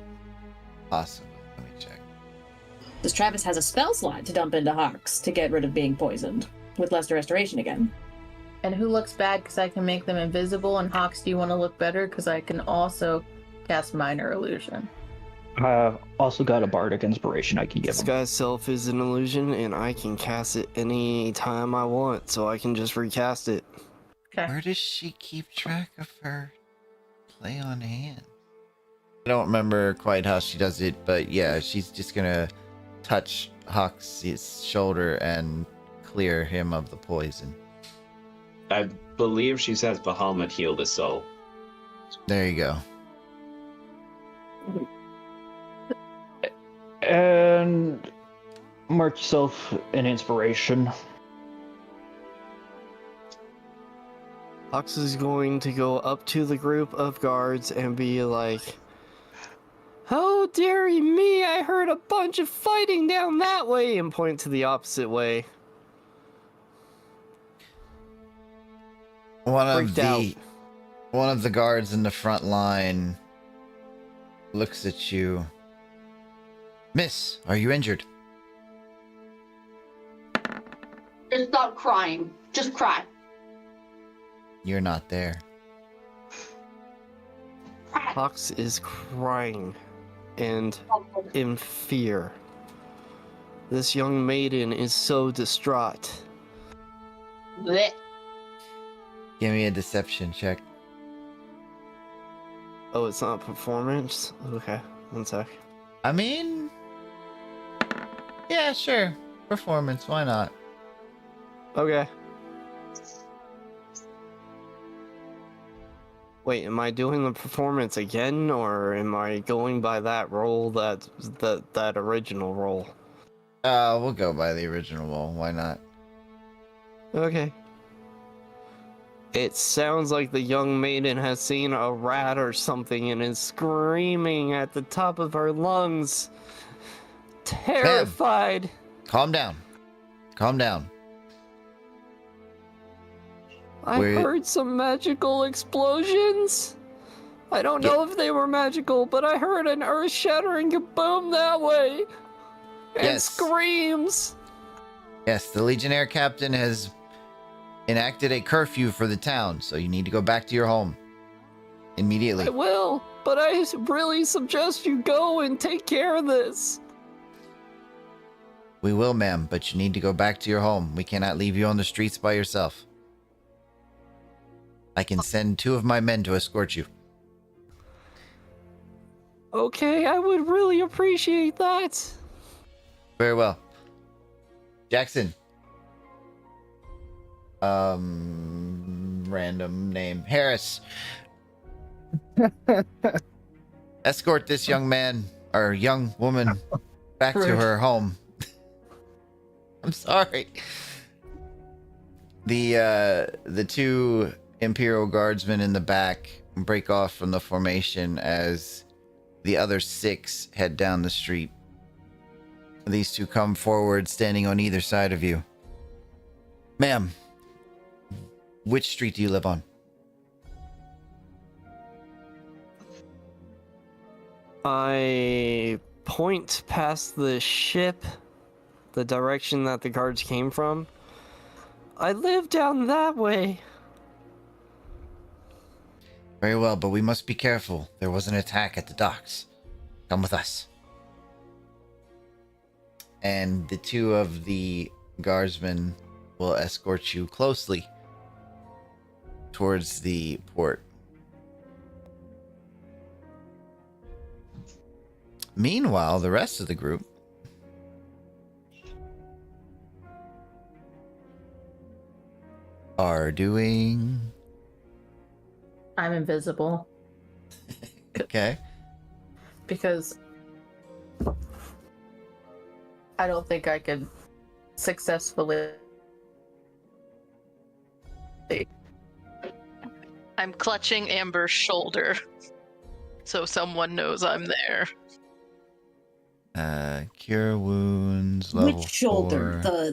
Possibly. Let me check. Because Travis has a spell slot to dump into Hox to get rid of being poisoned, with Lesser Restoration again. And who looks bad because I can make them invisible? And Hox, do you want to look better? Because I can also cast Minor Illusion. I've also got a bardic inspiration I can give This him. guy's self is an illusion, and I can cast it any time I want, so I can just recast it. Okay. Where does she keep track of her play on hand? I don't remember quite how she does it, but yeah, she's just gonna touch Hox's shoulder and clear him of the poison. I believe she says Bahamut healed his soul. There you go. And mark yourself an inspiration. Hox is going to go up to the group of guards and be like, "How dare me! I heard a bunch of fighting down that way!" and point to the opposite way. Freaked out. One of the guards in the front line looks at you. Miss, are you injured? Just start crying. Just cry. You're not there. Cry. Hox is crying and in fear. This young maiden is so distraught. Blech. Give me a deception check. Oh, it's not performance? Okay, one sec. I mean, yeah, sure. Performance, why not? Okay. Wait, am I doing the performance again, or am I going by that roll, that original roll? We'll go by the original roll. Why not? Okay. It sounds like the young maiden has seen a rat or something and is screaming at the top of her lungs. Terrified. Calm down. Calm down. I Wait. heard some magical explosions. I don't know if they were magical, but I heard an earth-shattering kaboom that way. And Yes. screams. Yes, the Legionnaire captain has enacted a curfew for the town, so you need to go back to your home immediately. I will, but I really suggest you go and take care of this. We will, ma'am, but you need to go back to your home. We cannot leave you on the streets by yourself. I can send 2 of my men to escort you. Okay, I would really appreciate that. Very well. Jackson. Random name. Harris. Escort this young man, or young woman, back to her home. I'm sorry. The 2 Imperial Guardsmen in the back break off from the formation as the other 6 head down the street. These 2 come forward, standing on either side of you. Ma'am, which street do you live on? I point past the ship, the direction that the guards came from. I live down that way. Very well, but we must be careful. There was an attack at the docks. Come with us. And the 2 of the guardsmen will escort you closely towards the port. Meanwhile, the rest of the group are doing... I'm invisible Okay. because I don't think I could successfully. I'm clutching Amber's shoulder, so someone knows I'm there. Cure wounds, level Which shoulder? 4.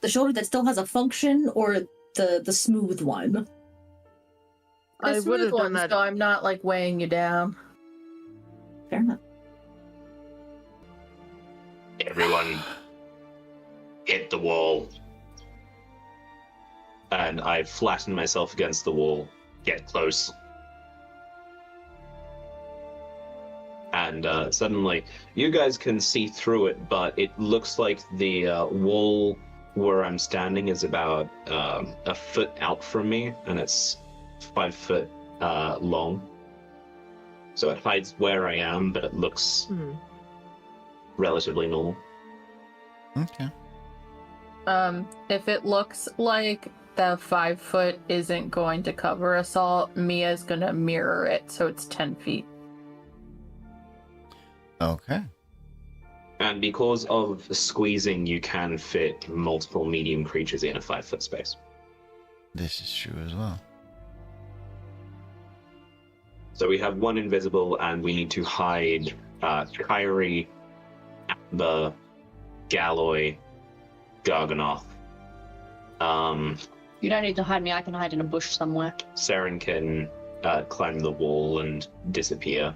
The shoulder that still has a function, or the smooth one? The I smooth would've done one, that. so I'm not like weighing you down. Fair enough. Everyone hit the wall. And I flatten myself against the wall, get close. And suddenly, you guys can see through it, but it looks like the wall where I'm standing is about a foot out from me, and it's 5 foot long. So it hides where I am, but it looks relatively normal. Okay. If it looks like the 5 foot isn't going to cover us all, Mia's gonna mirror it, so it's 10 feet. Okay. And because of squeezing, you can fit multiple medium creatures in a 5 foot space. This is true as well. So we have 1 invisible, and we need to hide Kyrie, Amber, Galloy, Garganoth. You don't need to hide me. I can hide in a bush somewhere. Saren can climb the wall and disappear.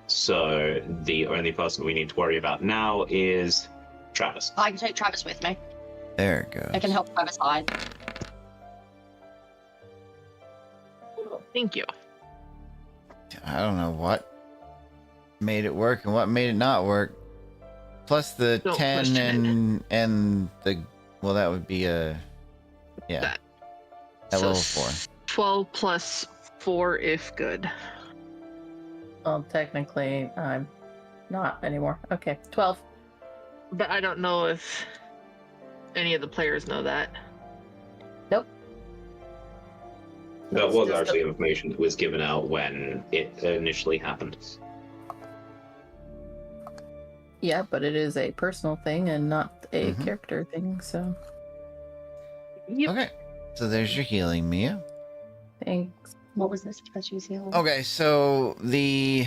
So the only person we need to worry about now is Travis. I can take Travis with me. There it goes. I can help Travis hide. Thank you. I don't know what made it work and what made it not work. Plus the Don't 10 question and the... Well, that would be a... Yeah. That. At So level 4. 12 plus 4 if good. Well, technically, I'm not anymore. Okay, 12. But I don't know if any of the players know that. Nope. That It's was just actually information that was given out when it initially happened. Yeah, but it is a personal thing and not a Mhm. character thing, so Yep. Okay. So there's your healing, Mia. thanks. What was this? Let's use heal. Okay, so the...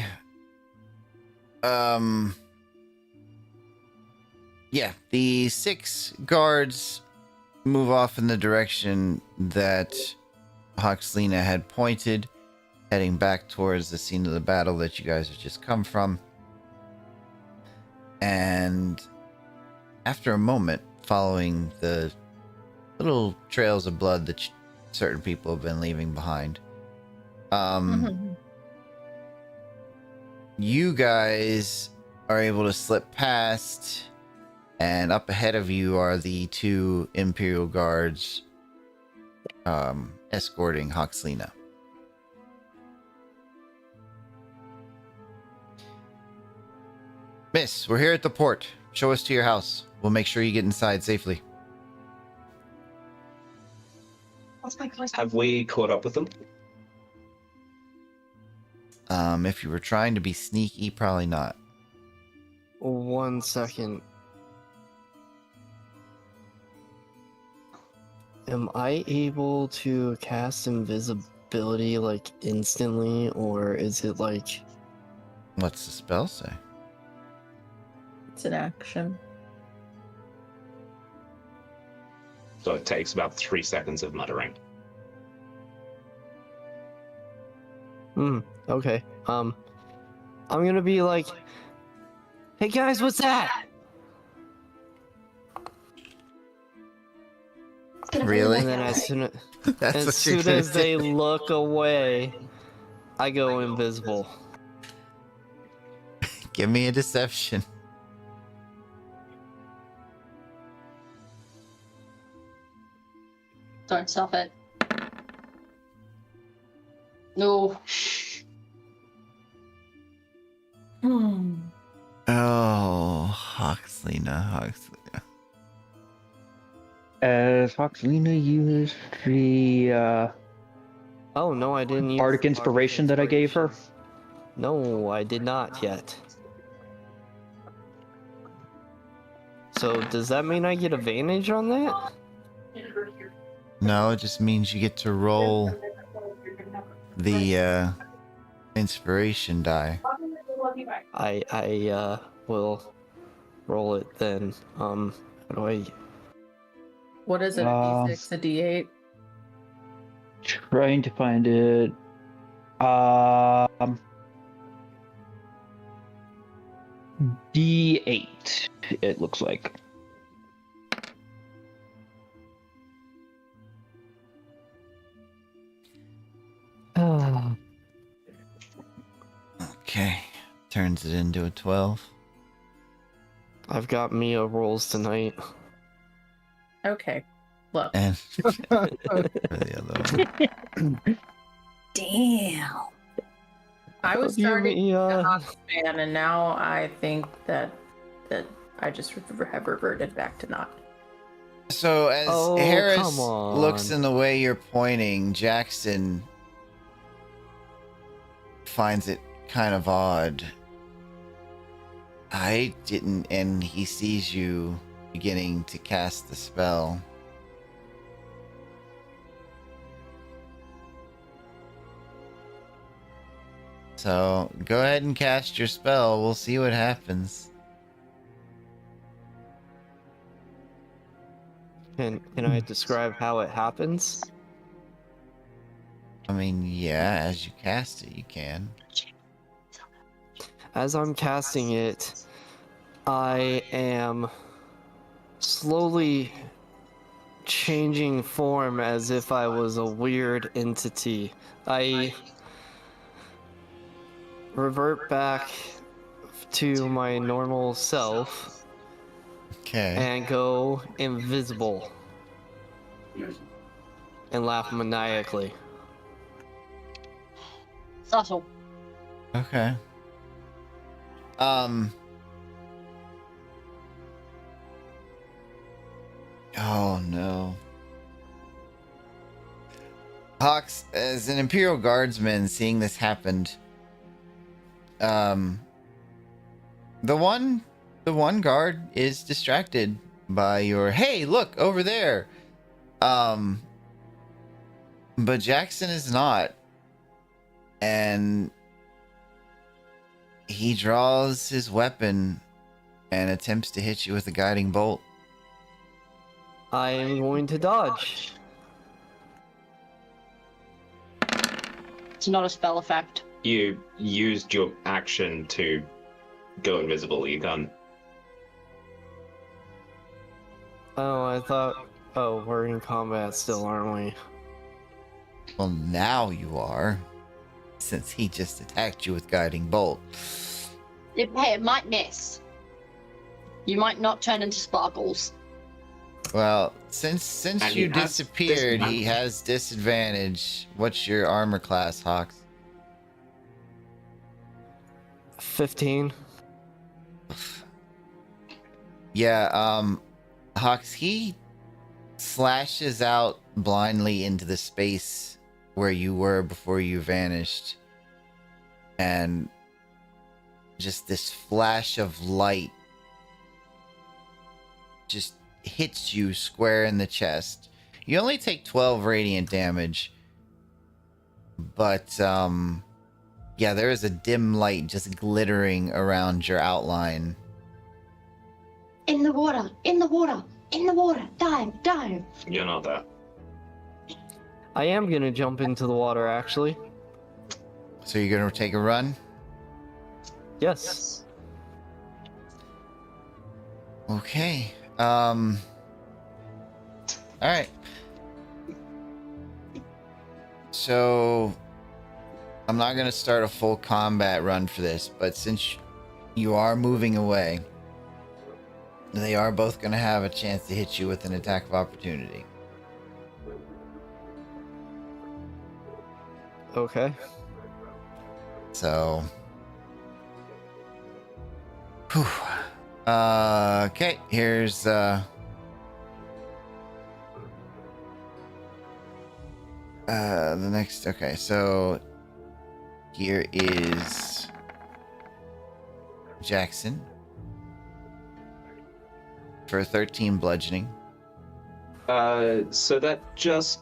Yeah, the 6 guards move off in the direction that Hoxlina had pointed, heading back towards the scene of the battle that you guys have just come from. And after a moment, following the little trails of blood that certain people have been leaving behind. You guys are able to slip past, and up ahead of you are the 2 Imperial Guards escorting Hoxlina. Miss, we're here at the port. Show us to your house. We'll make sure you get inside safely. Have we caught up with them? If you were trying to be sneaky, probably not. 1 second. Am I able to cast invisibility like instantly, or is it like... What's the spell say? It's an action. So it takes about 3 seconds of muttering. Okay. I'm gonna be like, hey guys, what's that? Really? And then as soon That's as, what soon you're gonna as they do. look away, I go invisible. Give me a deception. Don't stop it. No. Oh, Hoxlina. As Hoxlina used the Oh no, I didn't use Bardic Inspiration that I gave her. No, I did not yet. So does that mean I get advantage on that? No, it just means you get to roll the inspiration die. I will roll it then. How do I... What is it? A D6, a D8? Trying to find it. D8. It looks like. Okay. Turns it into a 12. I've got Mia rolls tonight. Okay. Look. And the other one. Damn. I was Love you, starting Mia. a Hawks fan, and now I think that I just have reverted back to not. So as Oh, Harris come on. looks in the way you're pointing, Jackson finds it kind of odd. I didn't, and he sees you beginning to cast the spell. So go ahead and cast your spell. We'll see what happens. Can I describe how it happens? I mean, yeah, as you cast it, you can. As I'm casting it, I am slowly changing form as if I was a weird entity. I revert back to my normal self Okay. and go invisible and laugh maniacally. Subtle. Okay. Oh no. Hawks, as an Imperial Guardsman, seeing this happened, the one guard is distracted by your, hey, look over there. But Jackson is not. And he draws his weapon and attempts to hit you with a guiding bolt. I am going to dodge. It's not a spell effect. You used your action to go invisible. You can't. Oh, I thought Oh, we're in combat still, aren't we? Well, now you are, since he just attacked you with guiding bolt. Hey, it might miss. You might not turn into sparkles. Well, since And he you has disappeared, he disadvantage. has disadvantage. What's your armor class, Hawks? 15. Yeah, Hawks, he slashes out blindly into the space where you were before you vanished. And just this flash of light just hits you square in the chest. You only take 12 radiant damage. But, yeah, there is a dim light just glittering around your outline. In the water, in the water, in the water. Dive, dive. You're not there. I am gonna jump into the water, actually. So you're gonna take a run? Yes. Okay. Alright. So I'm not gonna start a full combat run for this, but since you are moving away, they are both gonna have a chance to hit you with an attack of opportunity. Okay. So whew. Okay, here's the next. Okay, so here is Jackson for 13 bludgeoning. So that just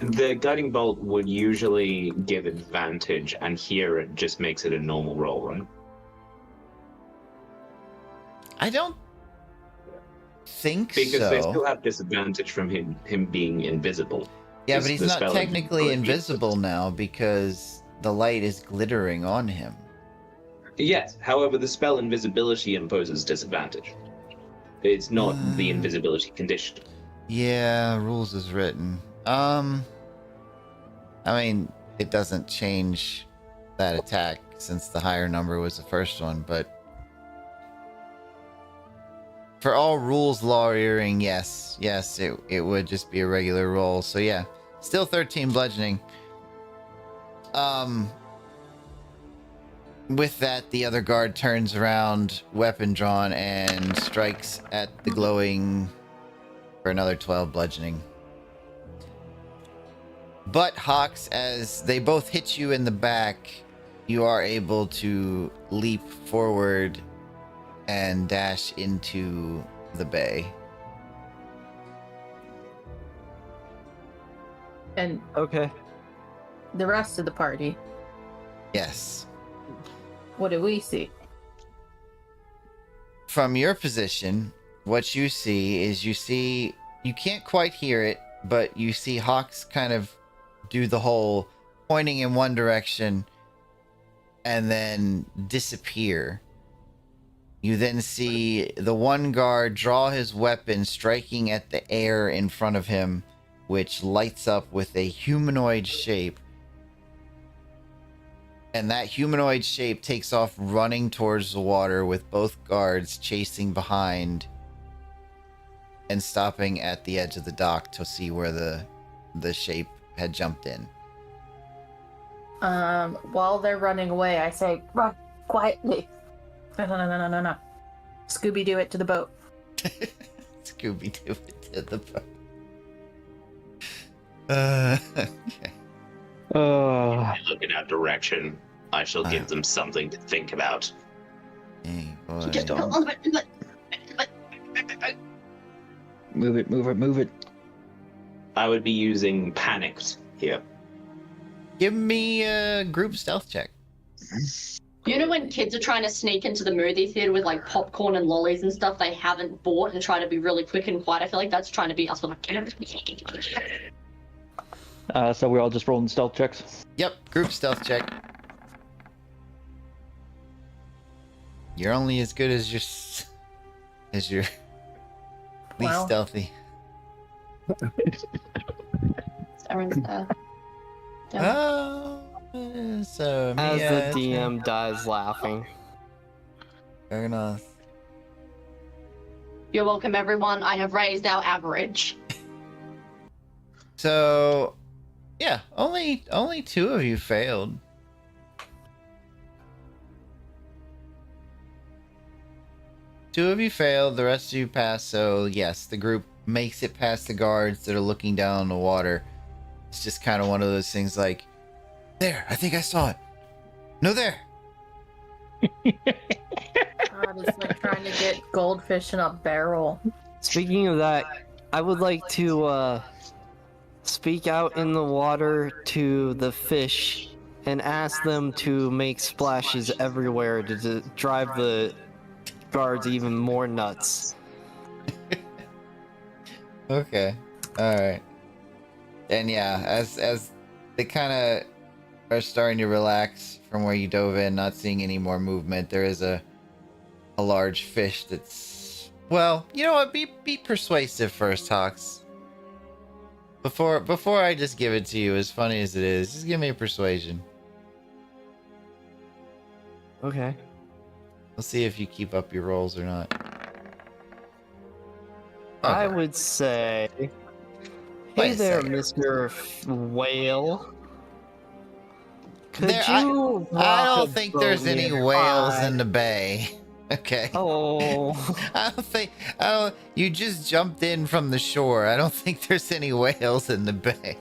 the guiding bolt would usually give advantage, and here it just makes it a normal roll, right? I don't think Because so. they still have disadvantage from him being invisible. Yeah, Is but he's the not spell technically invisible? invisible now because the light is glittering on him. Yes, however, the spell invisibility imposes disadvantage. It's not the invisibility condition. Yeah, rules is written. I mean, it doesn't change that attack since the higher number was the first one, but for all rules lawyering, yes, it would just be a regular roll. So yeah, still 13 bludgeoning. With that, the other guard turns around, weapon drawn, and strikes at the glowing for another 12 bludgeoning. But Hawks, as they both hit you in the back, you are able to leap forward and dash into the bay. And Okay. the rest of the party, Yes. what do we see? From your position, what you see is you can't quite hear it, but you see Hawks kind of do the whole pointing in one direction and then disappear. You then see the one guard draw his weapon, striking at the air in front of him, which lights up with a humanoid shape. And that humanoid shape takes off running towards the water with both guards chasing behind and stopping at the edge of the dock to see where the shape had jumped in. While they're running away, I say, run quietly. No. Scooby Doo it to the boat. Scooby Doo it to the boat. Okay. Look in that direction. I shall give them something to think about. Hey, boy. Just Don't. on the Move it. I would be using panicked here. Give me a group stealth check. You know when kids are trying to sneak into the movie theater with like popcorn and lollies and stuff they haven't bought and try to be really quick and quiet? I feel like that's trying to be us. So we're all just rolling stealth checks. Yep, group stealth check. You're only as good as your least Wow. stealthy. Aaron's there. Oh, so As Mia, the DM dies laughing. fair enough. You're welcome, everyone. I have raised our average. So, yeah, only 2 of you failed. Two of you failed, the rest of you passed, so yes, the group makes it past the guards that are looking down on the water. It's just kind of one of those things like, there, I think I saw it. No, there. God, it's like trying to get goldfish in a barrel. Speaking of that, I would like to speak out in the water to the fish and ask them to make splashes everywhere to drive the guards even more nuts. Okay. Alright. And yeah, as they kind of are starting to relax from where you dove in, not seeing any more movement, there is a large fish that's... Well, you know what? Be persuasive first, Hawks. Before I just give it to you, as funny as it is, just give me a persuasion. Okay. We'll see if you keep up your rolls or not. I Okay. would say, Wait hey a there, second. Mr. Whale. Could There- you I rock don't a think boat there's any nearby? whales in the bay. Okay. Oh. I don't. You just jumped in from the shore. I don't think there's any whales in the bay.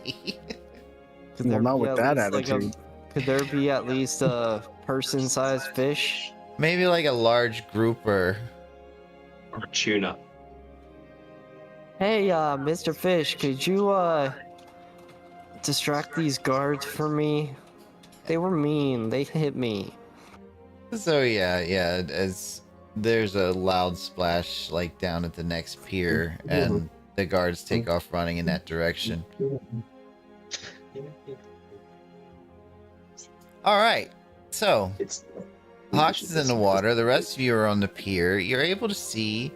Could Well, there not be with at that least, like, attitude. could there be at least a person-sized fish? Maybe like a large grouper. Or tuna. Hey, Mr. Fish, could you, distract these guards for me? They were mean. They hit me. So yeah, as there's a loud splash like down at the next pier, and the guards take off running in that direction. All right, so It's Hawks is in the water. The rest of you are on the pier. You're able to see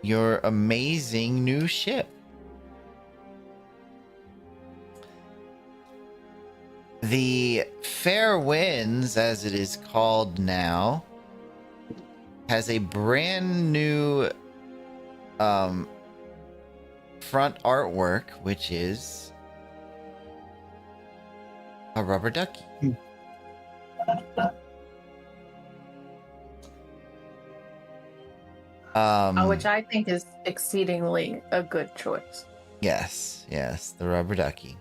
your amazing new ship. The Fair Winds, as it is called now, has a brand new front artwork, which is a rubber ducky. Which I think is exceedingly a good choice. Yes, the rubber ducky.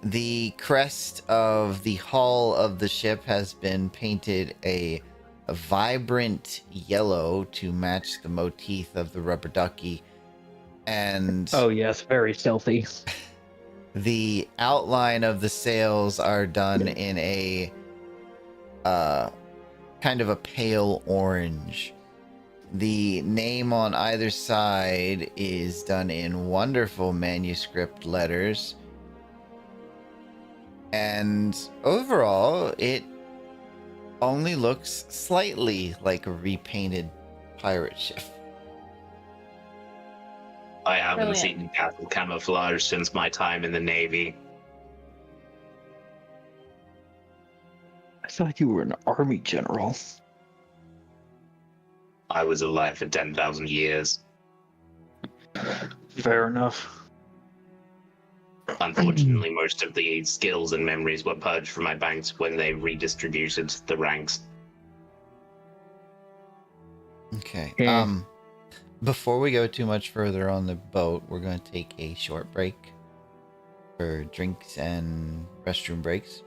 The crest of the hull of the ship has been painted a vibrant yellow to match the motif of the rubber ducky. And Oh yes, very stealthy. the outline of the sails are done in a kind of a pale orange. The name on either side is done in wonderful manuscript letters. And overall, it only looks slightly like a repainted pirate ship. I haven't Brilliant. seen battle camouflage since my time in the Navy. I thought you were an army general. I was alive for 10,000 years. Fair enough. Unfortunately, most of the skills and memories were purged from my banks when they redistributed the ranks. Okay. Yeah. Before we go too much further on the boat, we're going to take a short break for drinks and restroom breaks.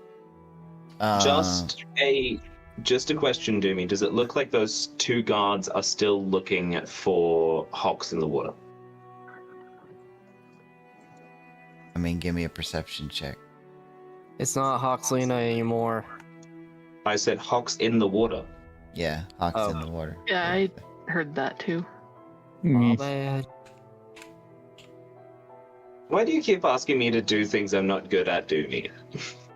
Just a question, Dumey. Does it look like those two guards are still looking for hawks in the water? I mean, give me a perception check. It's not Hoxlina anymore. I said hawks in the water. Yeah, Hawk's Oh. in the water. Yeah, I heard that too. My bad. Why do you keep asking me to do things I'm not good at, Dumey?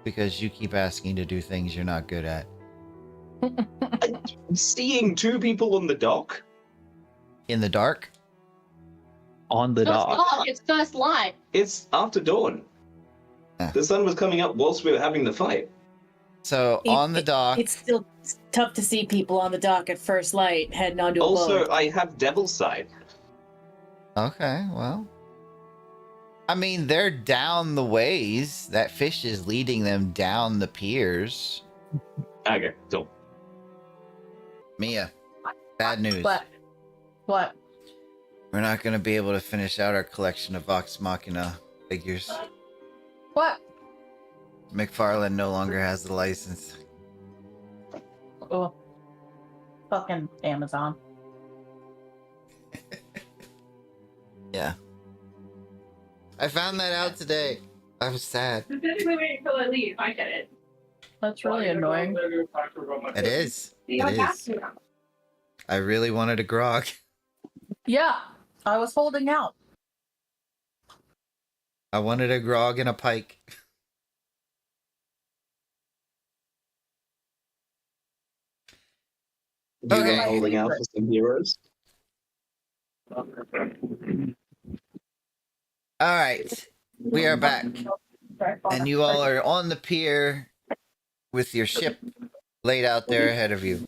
Because you keep asking to do things you're not good at. Seeing two people on the dock? In the dark? On the It's not dock. dark, it's first light. It's after dawn. Ah. The sun was coming up whilst we were having the fight. So on the dock, It's still tough to see people on the dock at first light heading onto a Also, boat. I have Devil's Sight. okay, well, I mean, they're down the ways. That fish is leading them down the piers. Okay, cool. Mia, bad news. What? What? We're not going to be able to finish out our collection of Vox Machina figures. What? McFarlane no longer has the license. Oh. Fucking Amazon. Yeah. I found that out today. I was sad. Specifically waiting until I leave. I get it. That's really annoying. It is. See, It I is. got to. I really wanted a grog. Yeah, I was holding out. I wanted a grog and a pike. You Okay. are holding out for some heroes. All right. We are back. And you all are on the pier with your ship laid out there ahead of you.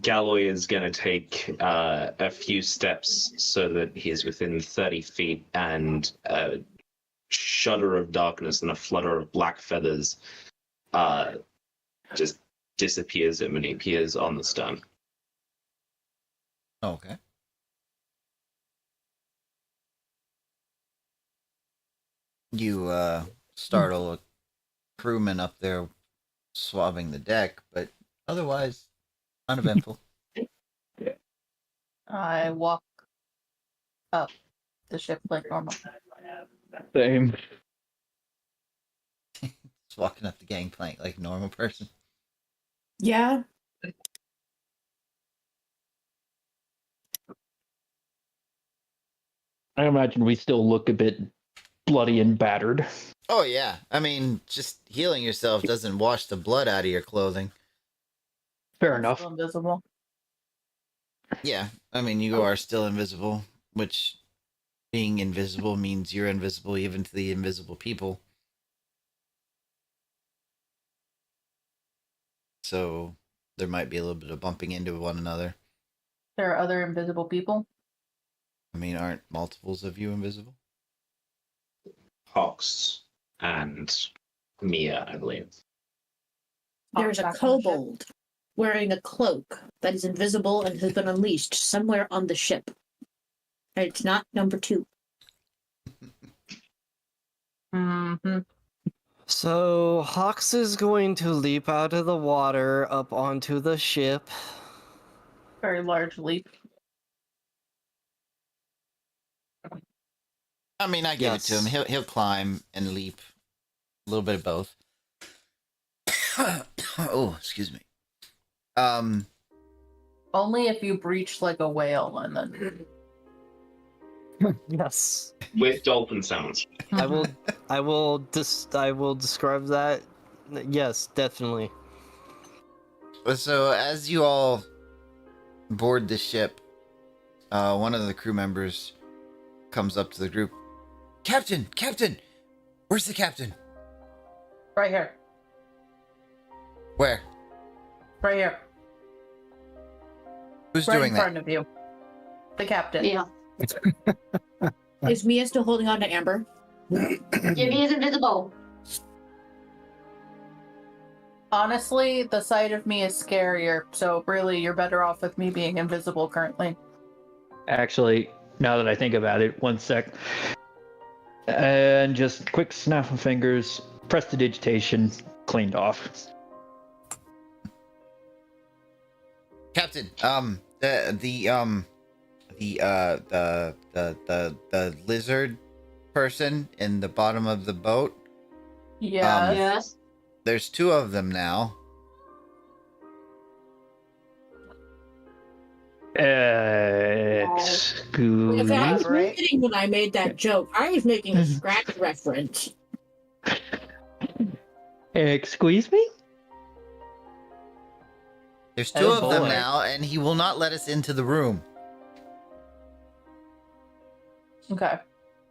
Galloy is going to take a few steps so that he is within 30 feet, and a shudder of darkness and a flutter of black feathers just disappears when he appears on the stern. Okay. You startle a crewman up there swabbing the deck, but otherwise uneventful. I walk up the ship like normal. Same. Just walking up the gangplank like a normal person. Yeah. I imagine we still look a bit bloody and battered. Oh yeah. I mean, just healing yourself doesn't wash the blood out of your clothing. Fair enough. Still invisible. Yeah. I mean, you are still invisible, which being invisible means you're invisible even to the invisible people. So there might be a little bit of bumping into one another. There are other invisible people. I mean, aren't multiples of you invisible? Hawks and Mia, I believe. There's a Back on the ship. kobold wearing a cloak that is invisible and has been unleashed somewhere on the ship. And it's not number 2. Mm-hmm. So Hawks is going to leap out of the water up onto the ship. Very large leap. I mean, I give it to him. He'll climb and leap. A little bit of both. Oh, excuse me. Only if you breach like a whale and then. Yes. With dolphin sounds. I will describe that. Yes, definitely. So as you all board the ship, one of the crew members comes up to the group. Captain! Where's the captain? Right here. Where? Right here. Who's Right doing in that? front of you. The captain. Yeah. Is Mia still holding on to Amber? Jimmy is invisible. Honestly, the sight of me is scarier, so really you're better off with me being invisible currently. Actually, now that I think about it, one sec. And just quick snap of fingers, prestidigitation, cleaned off. Captain, the lizard person in the bottom of the boat. Yeah. Yes. There's 2 of them now. Excuse If I was Elaborate. kidding when I made that joke, I was making a scratch reference. Excuse me? There's two Oh, of them boy. now, and he will not let us into the room. Okay.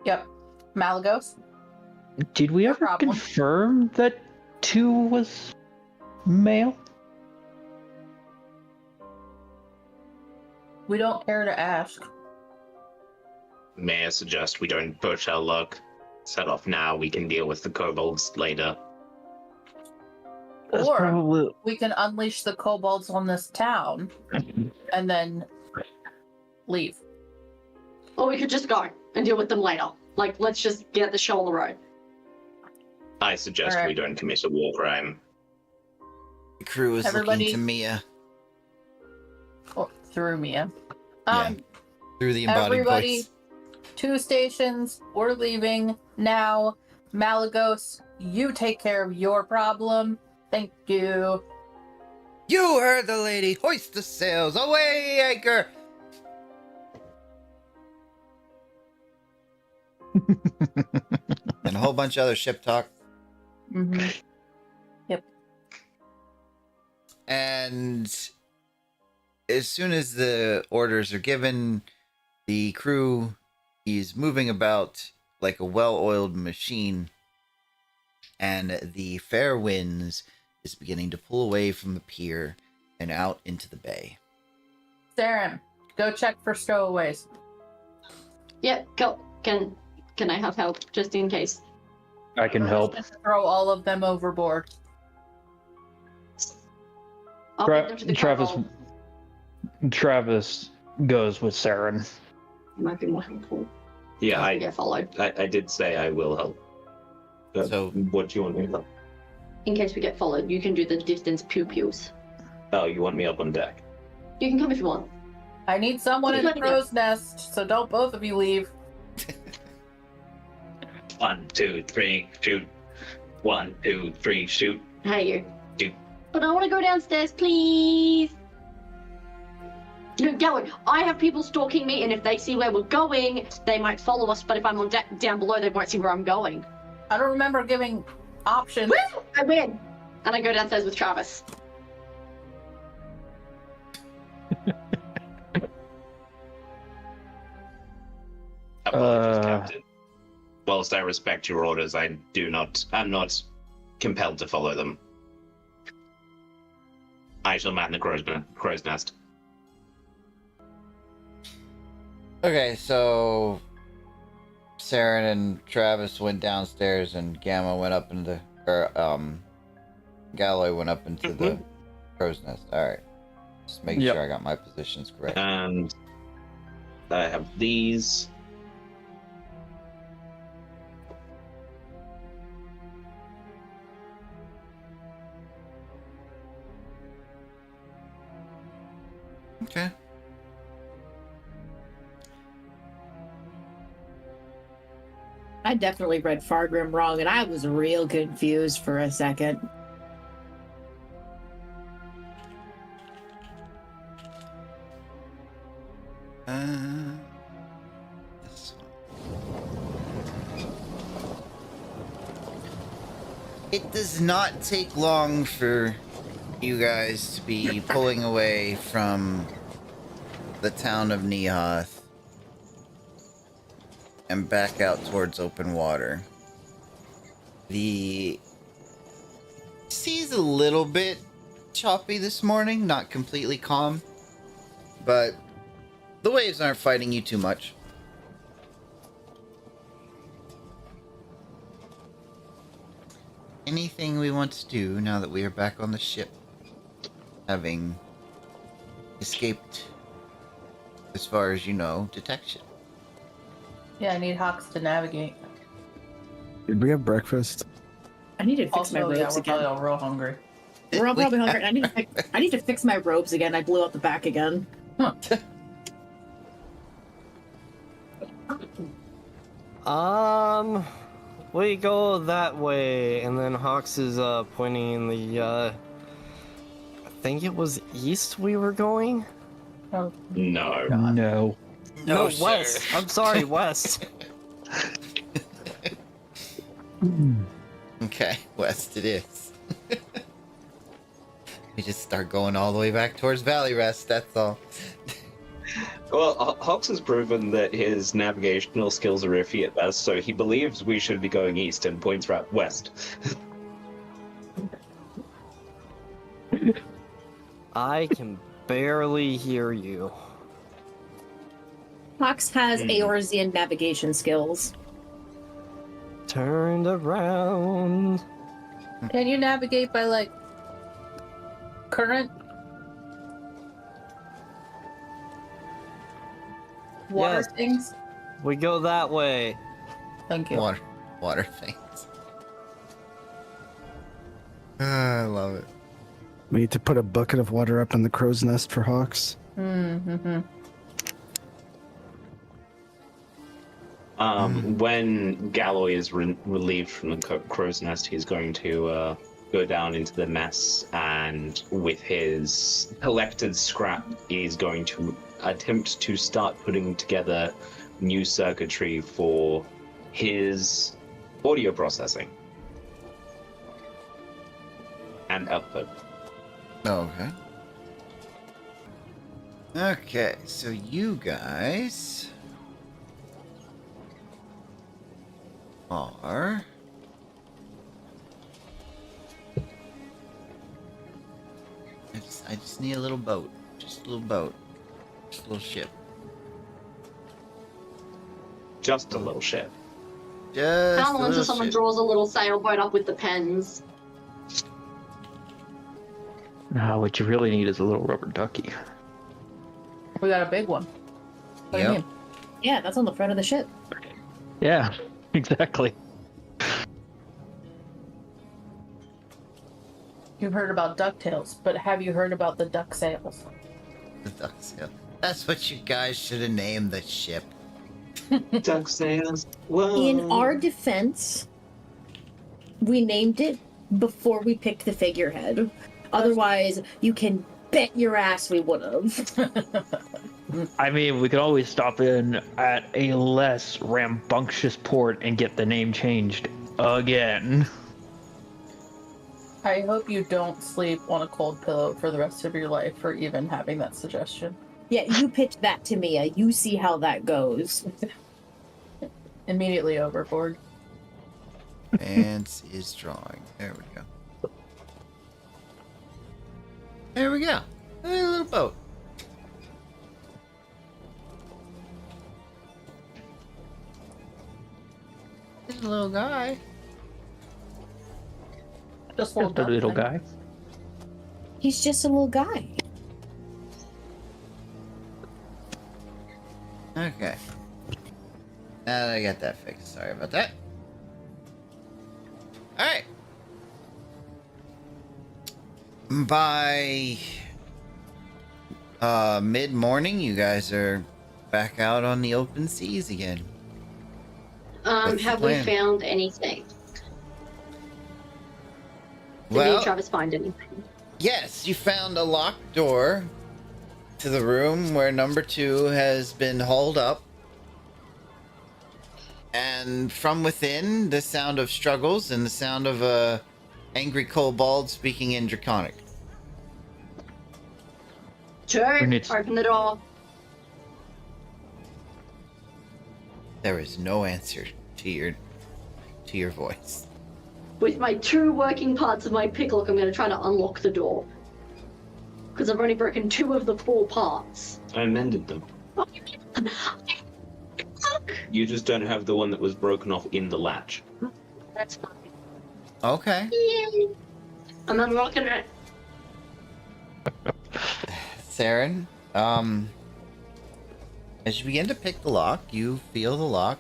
Yep. Malagos? Did we No ever problem. confirm that 2 was male? We don't care to ask. May I suggest we don't push our luck? Set off now, we can deal with the kobolds later. That's Or probably we can unleash the kobolds on this town and then leave. Or we could just go and deal with them later. Like, let's just get the show on the road. I suggest Alright. we don't commit a war crime. The crew is Everybody- looking to Mia Oh, through Mia. through the embodied Everybody, voice. 2 stations. We're leaving now. Malagos, you take care of your problem. Thank you. You heard the lady. Hoist the sails. Away, anchor. And a whole bunch of other ship talk. Mm-hmm. And as soon as the orders are given, the crew is moving about like a well-oiled machine, and the fair winds is beginning to pull away from the pier and out into the bay. Saren, go check for stowaways. Yep, go. Can I have help just in case? I can help. Just throw all of them overboard. I'll take them to the Travis kobold. Travis goes with Saren. Might be more helpful. Yeah, I get followed. I did say I will help. So- what do you want me to help? In case we get followed, you can do the distance pew-pews. Oh, you want me up on deck? You can come if you want. I need someone in the crow's nest, so don't both of you leave. 1, 2, 3, shoot. 1, 2, 3, shoot. Hey, you. Do. But I want to go downstairs, please. No, going. I have people stalking me, and if they see where we're going, they might follow us. But if I'm on deck down below, they won't see where I'm going. I don't remember giving options. Woo! I win. And I go downstairs with Travis. Apologies, Captain. Whilst I respect your orders, I'm not compelled to follow them. I shall man the crow's nest. Okay, so Saren and Travis went downstairs, and Gamma went up into Galloy went up into the crow's nest. All right, just making Yep. sure I got my positions correct. And I have these. Okay. I definitely read Fargrim wrong, and I was real confused for a second. This one. It does not take long for you guys to be pulling away from the town of Nehoth and back out towards open water. The sea's a little bit choppy this morning, not completely calm, but the waves aren't fighting you too much. Anything we want to do now that we are back on the ship, having escaped, as far as you know, detection? Yeah, I need Hawks to navigate. Did we have breakfast? I need to fix Also, my robes yeah, we're again. probably all real hungry. We're all probably hungry. I need to fix my robes again. I blew out the back again. We go that way, and then Hawks is pointing in the I think it was east we were going? Oh, No. No. No, sir. west. I'm sorry, west. Okay, west it is. We just start going all the way back towards Valley Rest, that's all. Well, Hawks has proven that his navigational skills are iffy at best, so he believes we should be going east and points right west. I can barely hear you. Fox has Eorzean navigation skills. Turned around. Can you navigate by, like, current? Water Yes. things? We go that way. Thank you. Water things. I love it. We need to put a bucket of water up in the crow's nest for Hawks. Mm-hmm. When Galloy is relieved from the crow's nest, he's going to go down into the mess, and with his collected scrap, he's going to attempt to start putting together new circuitry for his audio processing and output. Okay. Okay, so you guys are I just need a little boat. Just a little boat. Just a little ship. Just a little ship. Just How a long until little someone ship. draws a little sailboat up with the pens? No, what you really need is a little rubber ducky. We got a big one. What do you Yep. mean? Yeah, that's on the front of the ship. Yeah, exactly. You've heard about DuckTales, but have you heard about the duck sails? The duck sail. That's what you guys should have named the ship. Duck sails. Whoa. In our defense, we named it before we picked the figurehead. Otherwise, you can bet your ass we would have. I mean, we could always stop in at a less rambunctious port and get the name changed again. I hope you don't sleep on a cold pillow for the rest of your life for even having that suggestion. Yeah, you pitch that to Mia. You see how that goes. Immediately overboard. Vance is drawing. There we go. There we go. A little boat. There's a little guy. Just Just a little guy. He's just a little guy. Okay. Now that I got that fixed. Sorry about that. Alright. By mid-morning, you guys are back out on the open seas again. What's the Have we plan? found anything? Did Well, you, Travis, find anything? yes, you found a locked door to the room where number 2 has been hauled up. And from within, the sound of struggles and the sound of a angry kobold speaking in Draconic. Sure, We need- open the door. There is no answer to your voice. With my 2 working parts of my picklock, I'm going to try to unlock the door. Because I've only broken 2 of the 4 parts. I mended them. You just don't have the one that was broken off in the latch. That's fine. Okay. Yay. I'm unlocking it. Saren, as you begin to pick the lock, you feel the lock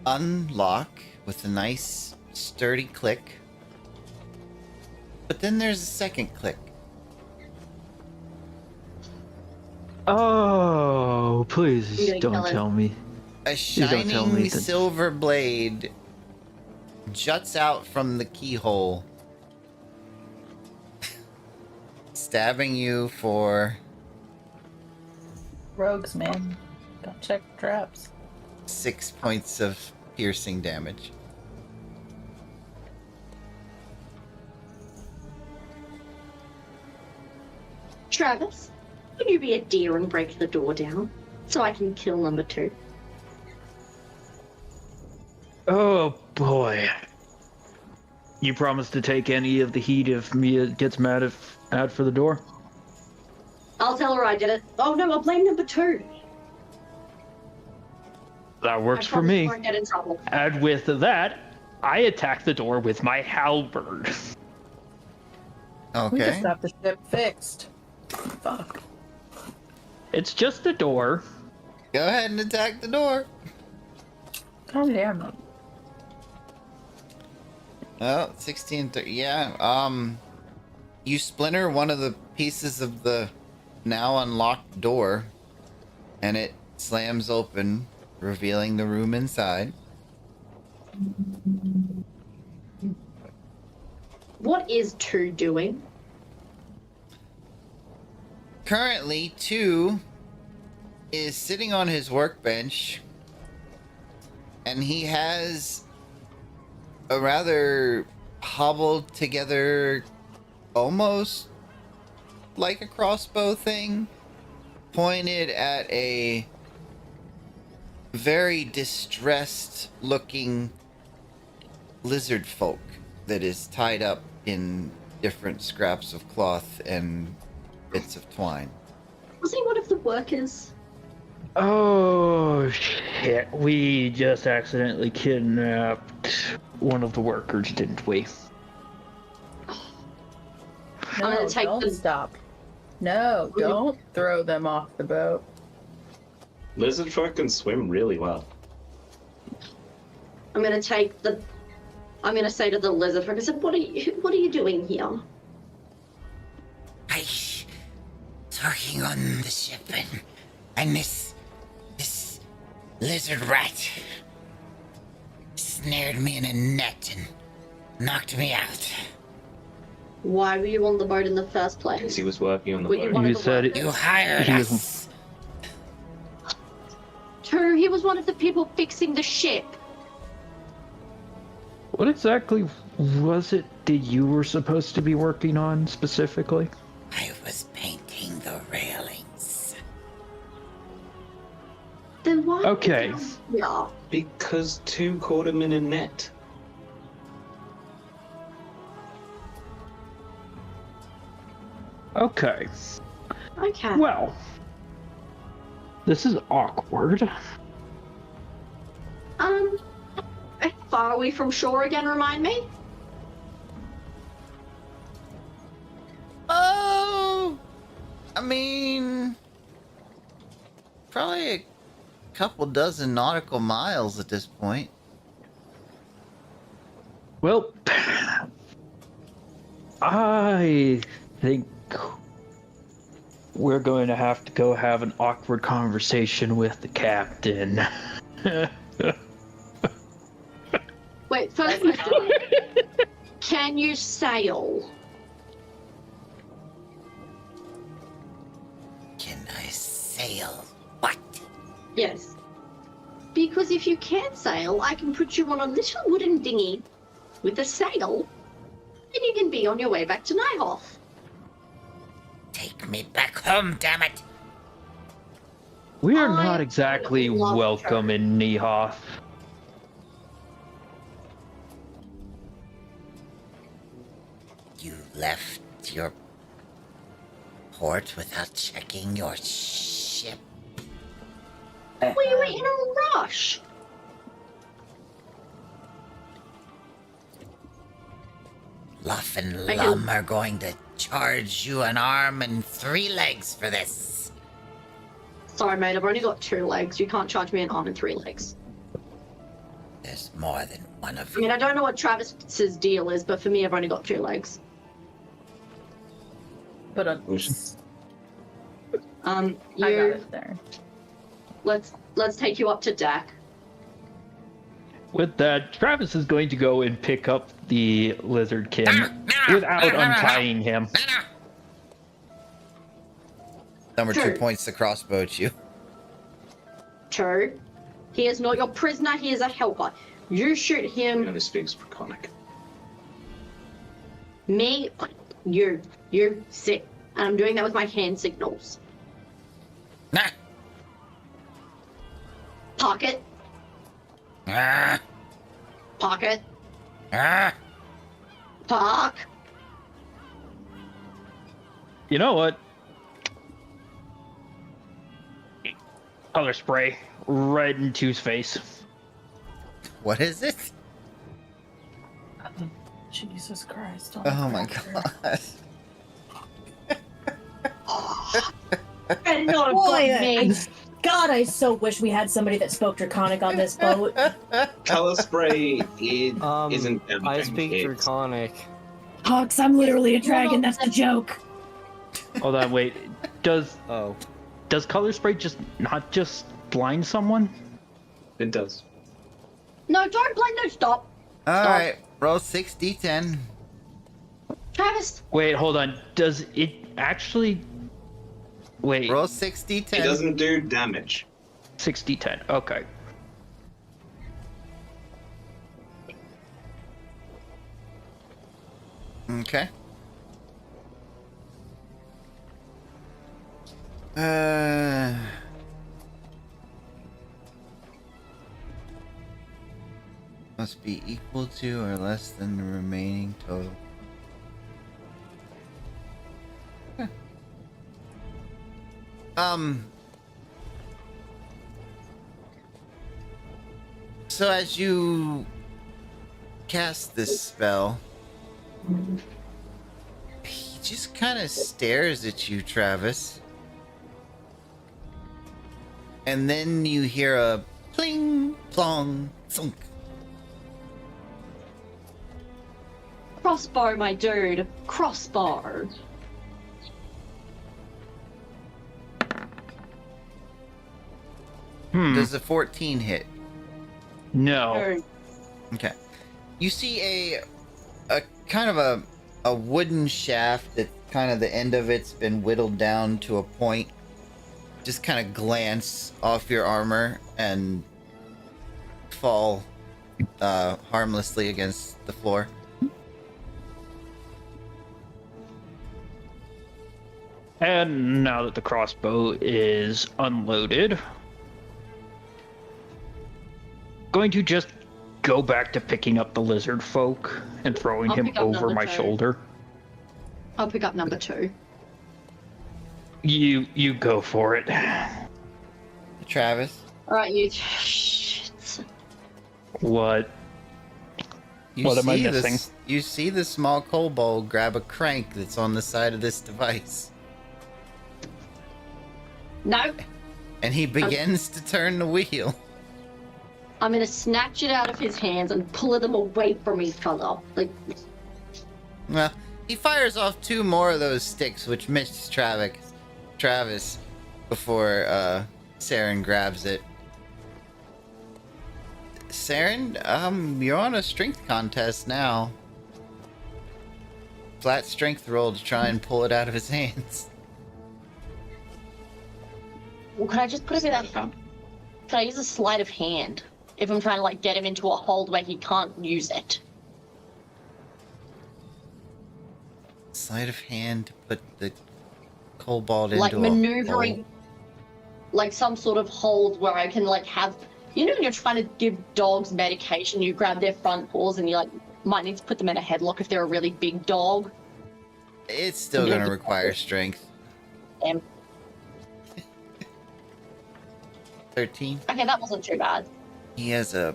unlock with a nice sturdy click. But then there's a second click. Oh, I'm please gonna kill don't him. tell me. A don't tell me shining that- silver blade juts out from the keyhole, stabbing you for Rogues, man. Gotta check the traps. 6 points of piercing damage. Travis, would you be a dear and break the door down so I can kill number 2? Oh boy. You promise to take any of the heat if Mia gets mad for the door? I'll tell her I did it. Oh no, I'll blame number 2. That works I for me. promise I won't get in trouble. And with that, I attack the door with my halberd. We just Okay. got the ship fixed. Fuck. It's just a door. Go ahead and attack the door. God damn it. Oh, 16, yeah. You splinter one of the pieces of the now unlocked door, and it slams open, revealing the room inside. What is 2 doing? Currently, 2 is sitting on his workbench, and he has a rather hobbled together, almost like a crossbow thing, pointed at a very distressed looking lizard folk that is tied up in different scraps of cloth and bits of twine. Was he one of the workers? Oh shit, we just accidentally kidnapped one of the workers, didn't we? I'm gonna take don't the- stop. No, don't throw them off the boat. Lizard folk can swim really well. I'm gonna say to the lizard folk, I said, what are you doing here? I was working on the ship and this lizard rat snared me in a net and knocked me out. Why were you on the boat in the first Because place? he was working on the Were you boat. one You of the said workers? You hired He was- us. True, he was one of the people fixing the ship. What exactly was it that you were supposed to be working on specifically? I was painting the railings. Then why? Okay. Yeah. Because 2 caught him in a net. Okay. Okay. Well, this is awkward. How far are we from shore again? Remind me. Oh, I mean, probably a couple dozen nautical miles at this point. Well, I think we're going to have to go have an awkward conversation with the captain. Wait, first question. Can you sail? Can I sail? What? Yes. Because if you can sail, I can put you on a little wooden dinghy with a sail, and you can be on your way back to Nihoff. Take me back home, damn it! We are I not exactly love welcome in Nihoff. You left your port without checking your ship. We were in a rush. Luff and I Lum are going to charge you an arm and 3 legs for this. Sorry, mate, I've only got 2 legs. You can't charge me an arm and 3 legs. There's more than one of I you. mean, I don't know what Travis's deal is, but for me, I've only got 2 legs. But Oh, I got You it there. let's take you up to deck. With that, Travis is going to go and pick up the lizard kin without untying him. Number 2 Sure. points the crossbow at you. 2. He is not your prisoner. He is a helper. You shoot He him. only speaks Draconic. Me. You sit. And I'm doing that with my hand signals. Nah. Pocket. Ah. Pocket. Ah. Park. You know what? Color spray right into his face. What is it? Jesus Christ. Oh my god. And not a Boy, me. God, I so wish we had somebody that spoke Draconic on this boat. Color spray isn't damaging. I speak It's- Draconic. Hawks, I'm literally a dragon, that's the joke. Hold on, wait. Does Oh. color spray not just blind someone? It does. No, don't blame. No, stop. Alright, roll 6d10. Travis. Wait, hold on. Does it actually... Wait. Roll 6d10. It doesn't do damage. 60-10. Okay. Okay. Must be equal to or less than the remaining total. Huh. So as you cast this spell, he just kind of stares at you, Travis. And then you hear a pling, plong, thunk. Crossbar, my dude. Crossbar. Does a 14 hit? No. Okay. You see a kind of a wooden shaft that kind of the end of it's been whittled down to a point. Just kind of glance off your armor and fall harmlessly against the floor. And now that the crossbow is unloaded, going to just go back to picking up the lizard folk and throwing I'll him pick up over number my 2. shoulder. I'll pick up number 2. You go for it. Travis? Alright, you shits. What? You What am I see missing? You see the small kobold grab a crank that's on the side of this device. No. And he begins to turn the wheel. I'm gonna snatch it out of his hands and pull them away from each other. Like, Well, he fires off 2 more of those sticks, which miss Travis before Saren grabs it. Saren, you're on a strength contest now. Flat strength roll to try and pull it out of his hands. well, can I just put it in? Can I use a sleight of hand if I'm trying to like get him into a hold where he can't use it? Sleight of hand to put the kobold into Like a maneuvering, hole. like some sort of hold where I can like have. You know, when you're trying to give dogs medication, you grab their front paws and you like might need to put them in a headlock if they're a really big dog. It's still going to require strength. 13. Okay, that wasn't too bad. He has a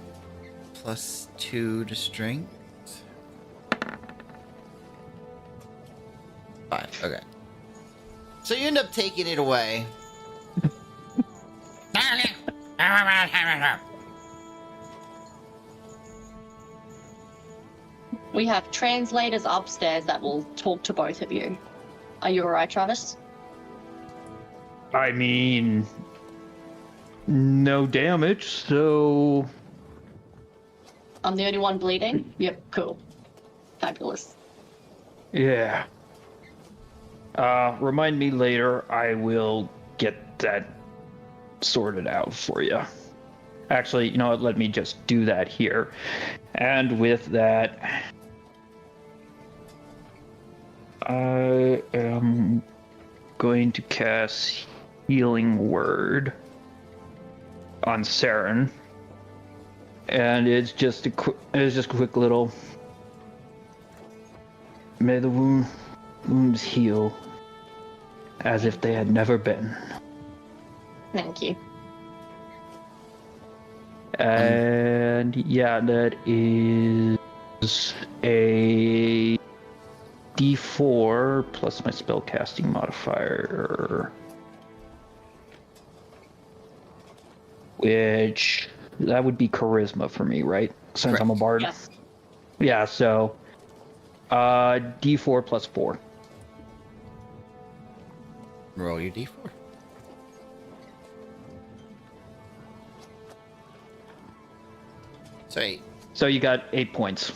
+2 to strength. 5. Okay. So you end up taking it away. We have translators upstairs that will talk to both of you. Are you alright, Travis? I mean, no damage, so... I'm the only one bleeding? Yep, cool. Fabulous. Yeah. Remind me later, I will get that sorted out for you. Actually, you know what, let me just do that here. And with that, I am going to cast Healing Word on Saren, and it's just a quick little. May the wounds heal as if they had never been. Thank you. And yeah, that is a D4 plus my spellcasting modifier, which that would be charisma for me, right? Since Correct. I'm a bard. Yes. Yeah, so D4 plus 4. Roll your d4. So 8. So you got 8 points.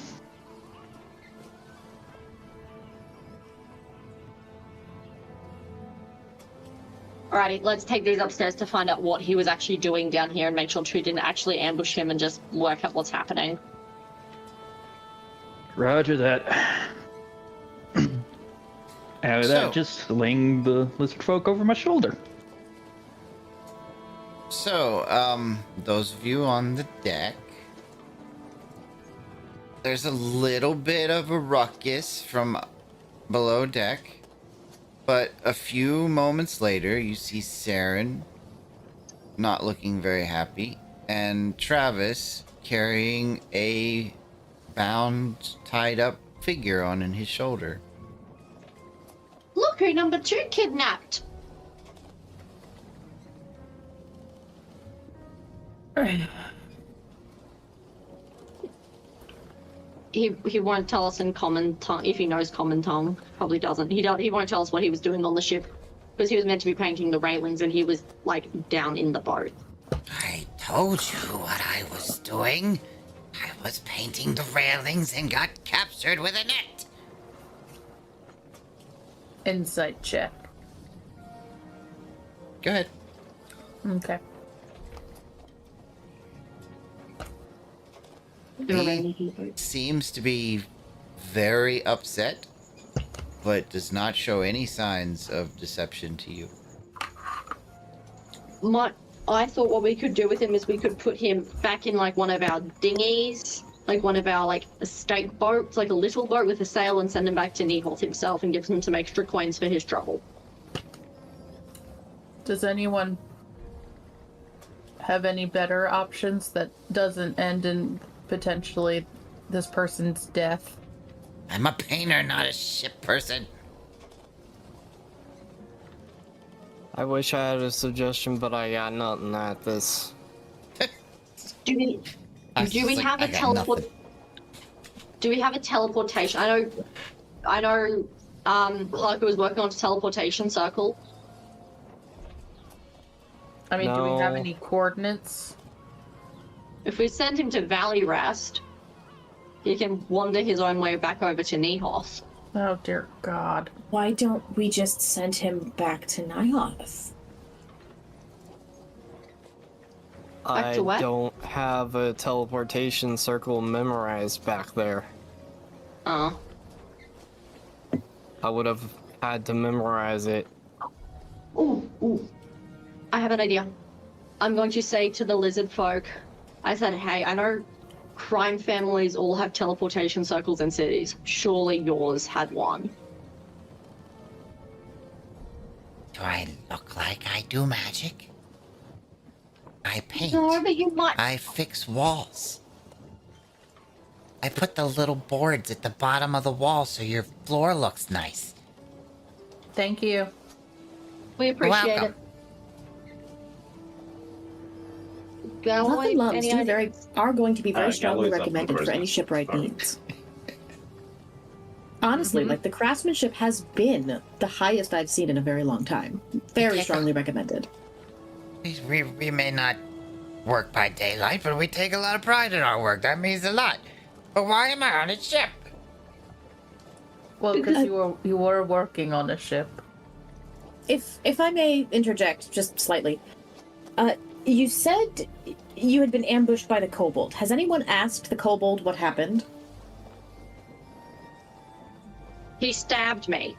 Alrighty, let's take these upstairs to find out what he was actually doing down here and make sure True didn't actually ambush him and just work out what's happening. Roger that. And with that, just sling the lizard folk over my shoulder. So, those of you on the deck, there's a little bit of a ruckus from below deck, but a few moments later, you see Saren not looking very happy, and Travis carrying a bound, tied up figure on his shoulder. Look who number 2 kidnapped! He won't tell us in common tongue, if he knows common tongue. Probably doesn't. He won't tell us what he was doing on the ship, because he was meant to be painting the railings and he was, like, down in the boat. I told you what I was doing. I was painting the railings and got captured with a net. Insight check. Go ahead. Okay. He seems to be very upset, but does not show any signs of deception to you. I thought what we could do with him is we could put him back in, like, one of our dinghies, like one of our, like, estate boats, like a little boat with a sail, and send him back to Niholt himself and give him some extra coins for his trouble. Does anyone have any better options that doesn't end in potentially this person's death? I'm a painter, not a ship person. I wish I had a suggestion, but I got nothing at this. Do we have a teleport? Do we have a teleportation? I know. Clark was working on a teleportation circle. I mean, do we have No. any coordinates? If we send him to Valley Rest, he can wander his own way back over to Nihoth. Oh dear God. Why don't we just send him back to Nihoth? I to what? don't have a teleportation circle memorized back there. Oh. I would have had to memorize it. Ooh. I have an idea. I'm going to say to the lizard folk, I said, hey, I know crime families all have teleportation circles in cities. Surely yours had one. Do I look like I do magic? I paint. No, but you might. I fix walls. I put the little boards at the bottom of the wall so your floor looks nice. Thank you. We appreciate Welcome. it. Nothing lumps are going to be very Alright, strongly Gallows up recommended first. for any shipwright needs. Honestly, like, the craftsmanship has been the highest I've seen in a very long time. Very strongly recommended. We may not work by daylight, but we take a lot of pride in our work. That means a lot. But why am I on a ship? Well, because you were working on a ship. If I may interject just slightly, you said you had been ambushed by the kobold. Has anyone asked the kobold what happened? He stabbed me.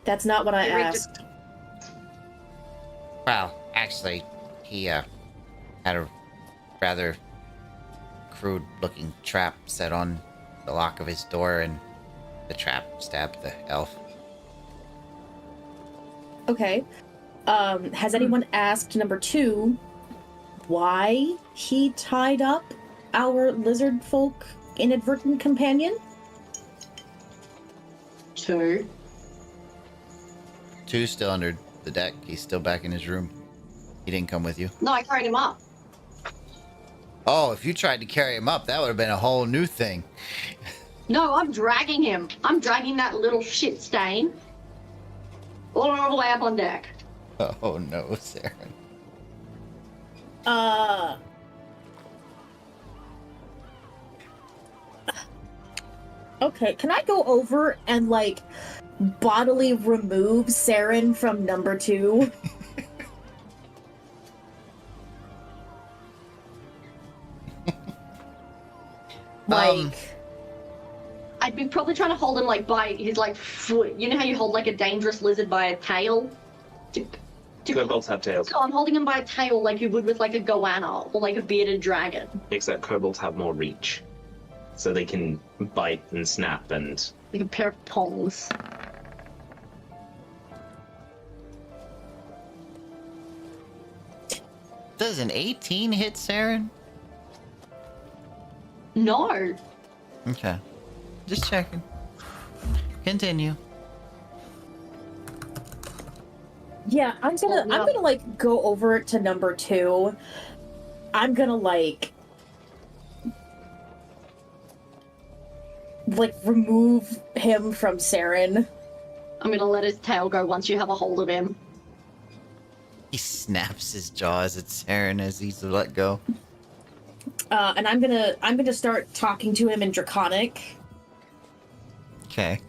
That's not what I He rigged asked. Well, actually, he had a rather crude-looking trap set on the lock of his door, and the trap stabbed the elf. Okay. Has anyone asked number 2 why he tied up our lizard folk inadvertent companion? 2. 2's still under the deck. He's still back in his room. He didn't come with you. No, I carried him up. Oh, if you tried to carry him up, that would have been a whole new thing. No, I'm dragging him. I'm dragging that little shit stain all the way up on deck. Oh no, Saren. Okay, can I go over and, like, bodily remove Saren from number 2? I'd be probably trying to hold him like by his like foot. You know how you hold like a dangerous lizard by a tail? Kobolds have tails. So I'm holding him by a tail like you would with like a goanna or like a bearded dragon. Except kobolds have more reach. So they can bite and snap and... Like a pair of tongs. Does an 18 hit Saren? No. Okay. Just checking. Continue. Yeah, I'm gonna like go over to number 2. I'm gonna like remove him from Saren. I'm gonna let his tail go once you have a hold of him. He snaps his jaws at Saren as he's let go. And I'm gonna start talking to him in Draconic. Okay.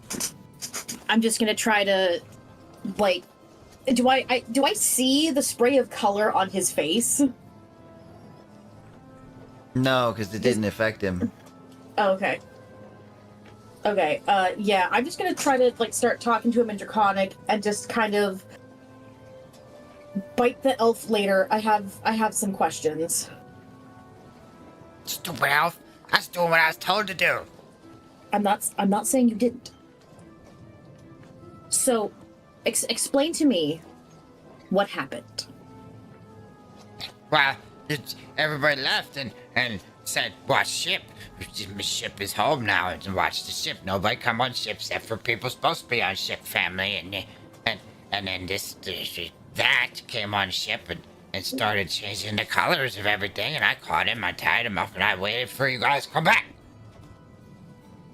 I'm just gonna try to, like, do I see the spray of color on his face? No, because it didn't affect him. Oh, okay. Okay. Yeah. I'm just gonna try to like start talking to him in Draconic and just kind of bite the elf later. I have some questions. Stupid elf. I was doing what I was told to do. I'm not saying you didn't. So, explain to me what happened. Well, everybody left and said, watch ship. Ship is home now, and watch the ship. Nobody come on ship except for people supposed to be on ship, family, and then that came on ship and started changing the colors of everything, and I caught him, I tied him up, and I waited for you guys to come back.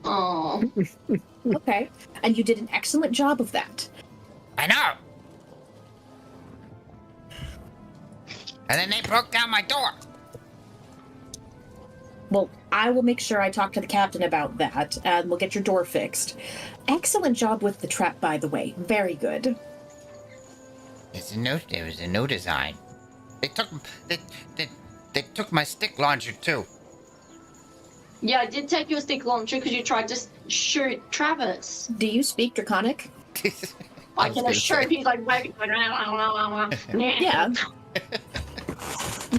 Oh. Okay. And you did an excellent job of that. I know. And then they broke down my door. Well, I will make sure I talk to the captain about that, and we'll get your door fixed. Excellent job with the trap, by the way. Very good. It was a new design. They took my stick launcher too. Yeah, I did take your stick launcher because you tried to shoot Travis. Do you speak Draconic? I can assure you, he's like, yeah.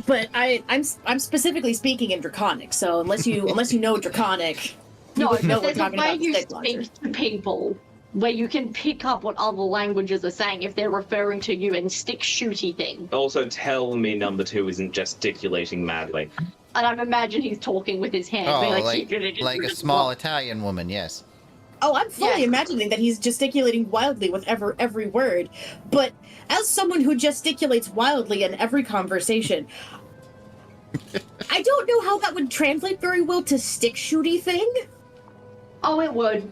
But I'm specifically speaking in Draconic, so unless you know Draconic, you wouldn't know we're talking about the stick launcher. There's a way you speak to people where you can pick up what other languages are saying if they're referring to you in stick shooty thing. Also, tell me number 2 isn't gesticulating madly. And I imagine he's talking with his hands. Oh, like a small Italian woman, yes. Oh, I'm fully imagining that he's gesticulating wildly with every word. But as someone who gesticulates wildly in every conversation, I don't know how that would translate very well to stick shooty thing. Oh, it would.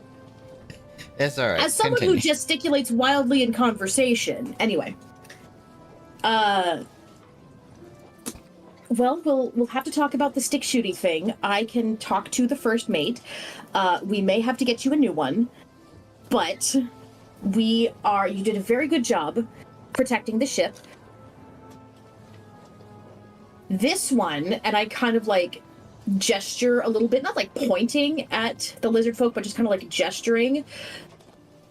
It's alright. As someone who gesticulates wildly in conversation. Anyway. Well, we'll have to talk about the stick shooty thing. I can talk to the first mate. We may have to get you a new one. But you did a very good job protecting the ship. This one, and I kind of like gesture a little bit, not like pointing at the lizard folk, but just kind of like gesturing.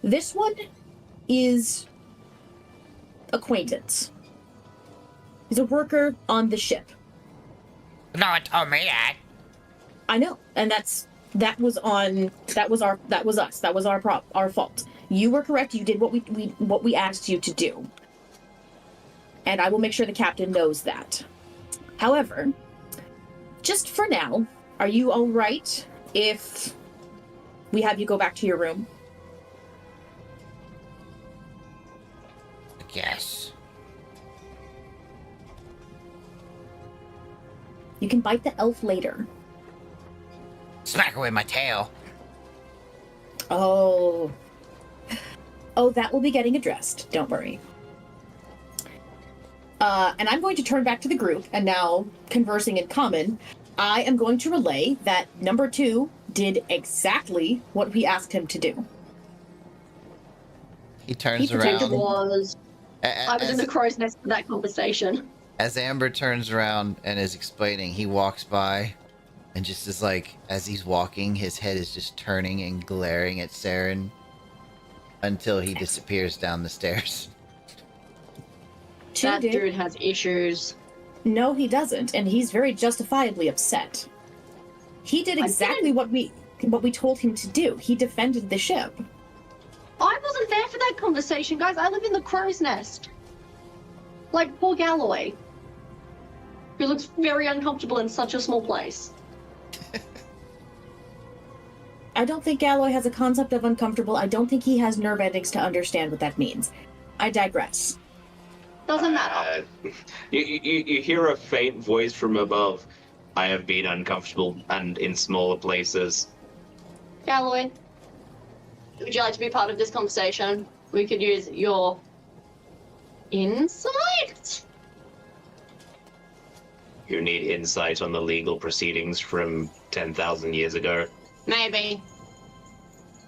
This one is acquaintance. He's a worker on the ship. No one told me that. I know, and that was us. That was our fault. You were correct. You did what we asked you to do. And I will make sure the captain knows that. However, just for now, are you all right if we have you go back to your room? Yes. You can bite the elf later. Smack her with my tail. Oh, that will be getting addressed. Don't worry. And I'm going to turn back to the group, and now, conversing in common, I am going to relay that number 2 did exactly what we asked him to do. He turns around. I was in the crow's nest for that conversation. As Amber turns around and is explaining, he walks by and just is like, as he's walking, his head is just turning and glaring at Saren until he disappears down the stairs. That dude has issues. No, he doesn't, and he's very justifiably upset. He did exactly what we told him to do. He defended the ship. I wasn't there for that conversation, guys. I live in the crow's nest. Like poor Galloway, who looks very uncomfortable in such a small place. I don't think Galloway has a concept of uncomfortable. I don't think he has nerve endings to understand what that means. I digress. Doesn't matter. You hear a faint voice from above. I have been uncomfortable and in smaller places. Galloway, would you like to be part of this conversation? We could use your insight. You need insight on the legal proceedings from 10,000 years ago. Maybe.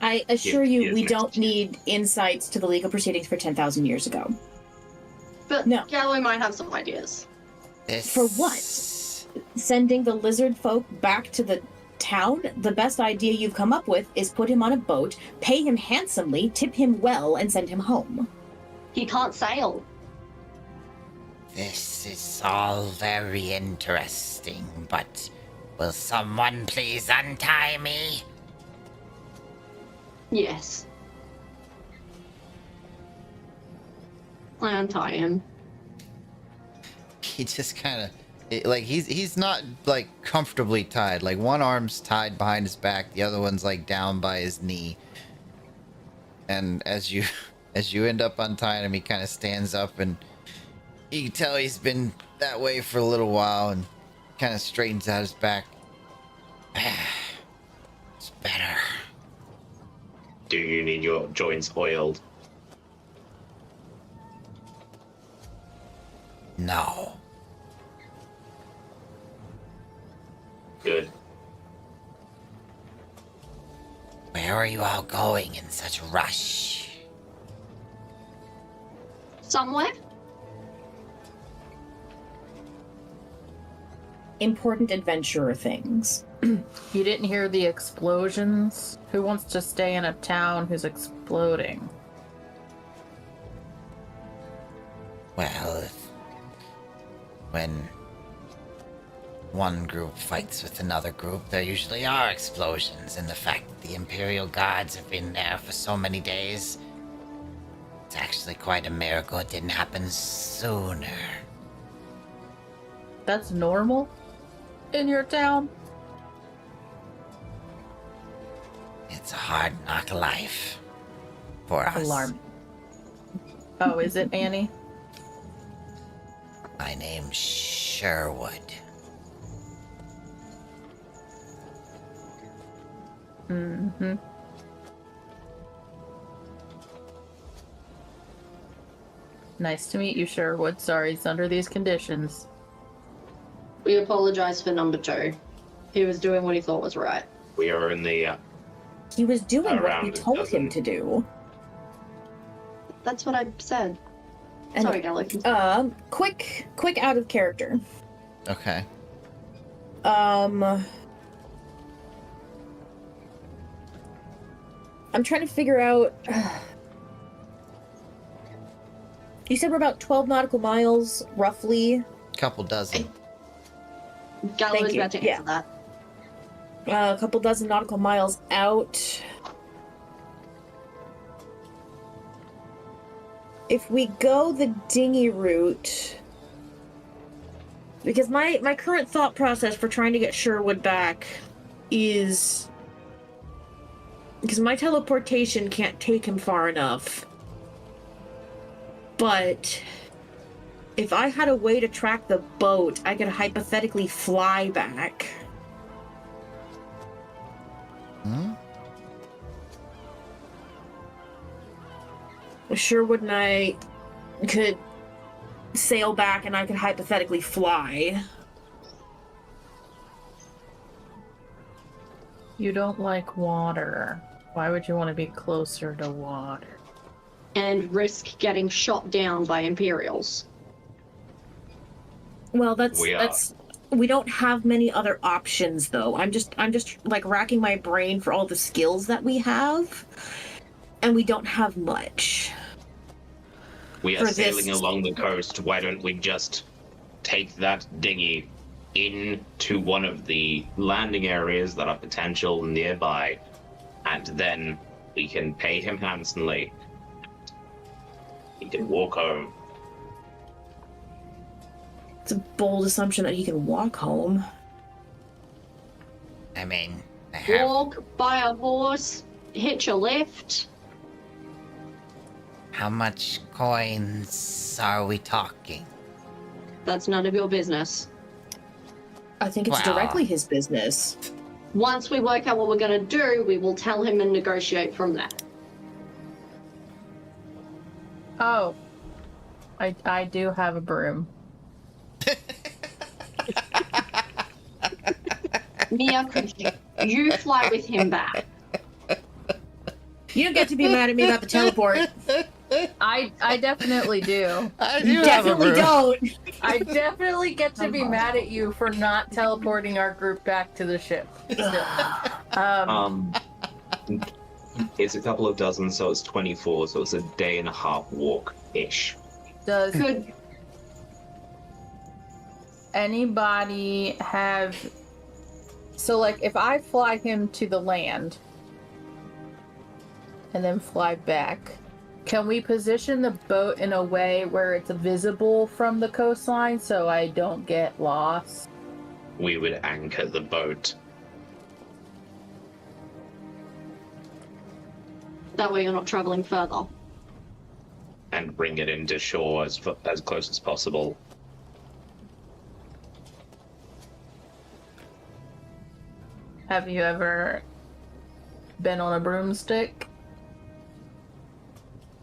I assure you, we don't need insights to the legal proceedings for 10,000 years ago. But no. Galloway might have some ideas. For what? Sending the lizard folk back to the town? The best idea you've come up with is put him on a boat, pay him handsomely, tip him well, and send him home. He can't sail. This is all very interesting, but will someone please untie me? Yes. I untie him. He just kind of, like, he's not, like, comfortably tied. Like, one arm's tied behind his back, the other one's, like, down by his knee. And as you end up untying him, he kind of stands up, and you can tell he's been that way for a little while, and kind of straightens out his back. It's better. Do you need your joints oiled? No. Good. Where are you all going in such a rush? Somewhere? Important adventurer things. You didn't hear the explosions? Who wants to stay in a town who's exploding? Well, when one group fights with another group, there usually are explosions, and the fact that the Imperial Guards have been there for so many days, it's actually quite a miracle it didn't happen sooner. That's normal in your town? It's a hard knock life for us. Alarm. Oh, is it, Annie? My name's Sherwood. Mm-hmm. Nice to meet you, Sherwood. Sorry it's under these conditions. We apologize for number 2. He was doing what he thought was right. We are in the He was doing what we Around a told him dozen. to do. That's what I said. And, Sorry, Galloway. quick out of character. Okay. I'm trying to figure out. You said we're about 12 nautical miles, roughly, Couple dozen. Gallo Thank is you. about to Yeah. answer that. A couple dozen nautical miles out. If we go the dinghy route, because my current thought process for trying to get Sherwood back is because my teleportation can't take him far enough. But if I had a way to track the boat, I could hypothetically fly back. Hmm? Sherwood and I could sail back and I could hypothetically fly. You don't like water. Why would you want to be closer to water? And risk getting shot down by Imperials. Well, that's We are. that's we don't have many other options though. I'm just like racking my brain for all the skills that we have, and we don't have much. We are For sailing this- along the coast. Why don't we just take that dinghy into one of the landing areas that are potential nearby, and then we can pay him handsomely. He can walk home. It's a bold assumption that he can walk home. I mean, I have. Walk, buy a horse, hitch a lift. How much coins are we talking? That's none of your business. I think it's Wow. directly his business. Once we work out what we're going to do, we will tell him and negotiate from there. Oh. I do have a broom. Mia, could you fly with him back? You don't get to be mad at me about the teleport. I definitely do. I You definitely don't. I definitely get to be mad at you for not teleporting our group back to the ship. It's a couple of dozen, so it's 24, so it's a day and a half walk-ish. Does Could anybody have... So, like, if I fly him to the land and then fly back, can we position the boat in a way where it's visible from the coastline so I don't get lost? We would anchor the boat. that way you're not traveling further. And bring it into shore as close as possible. Have you ever been on a broomstick?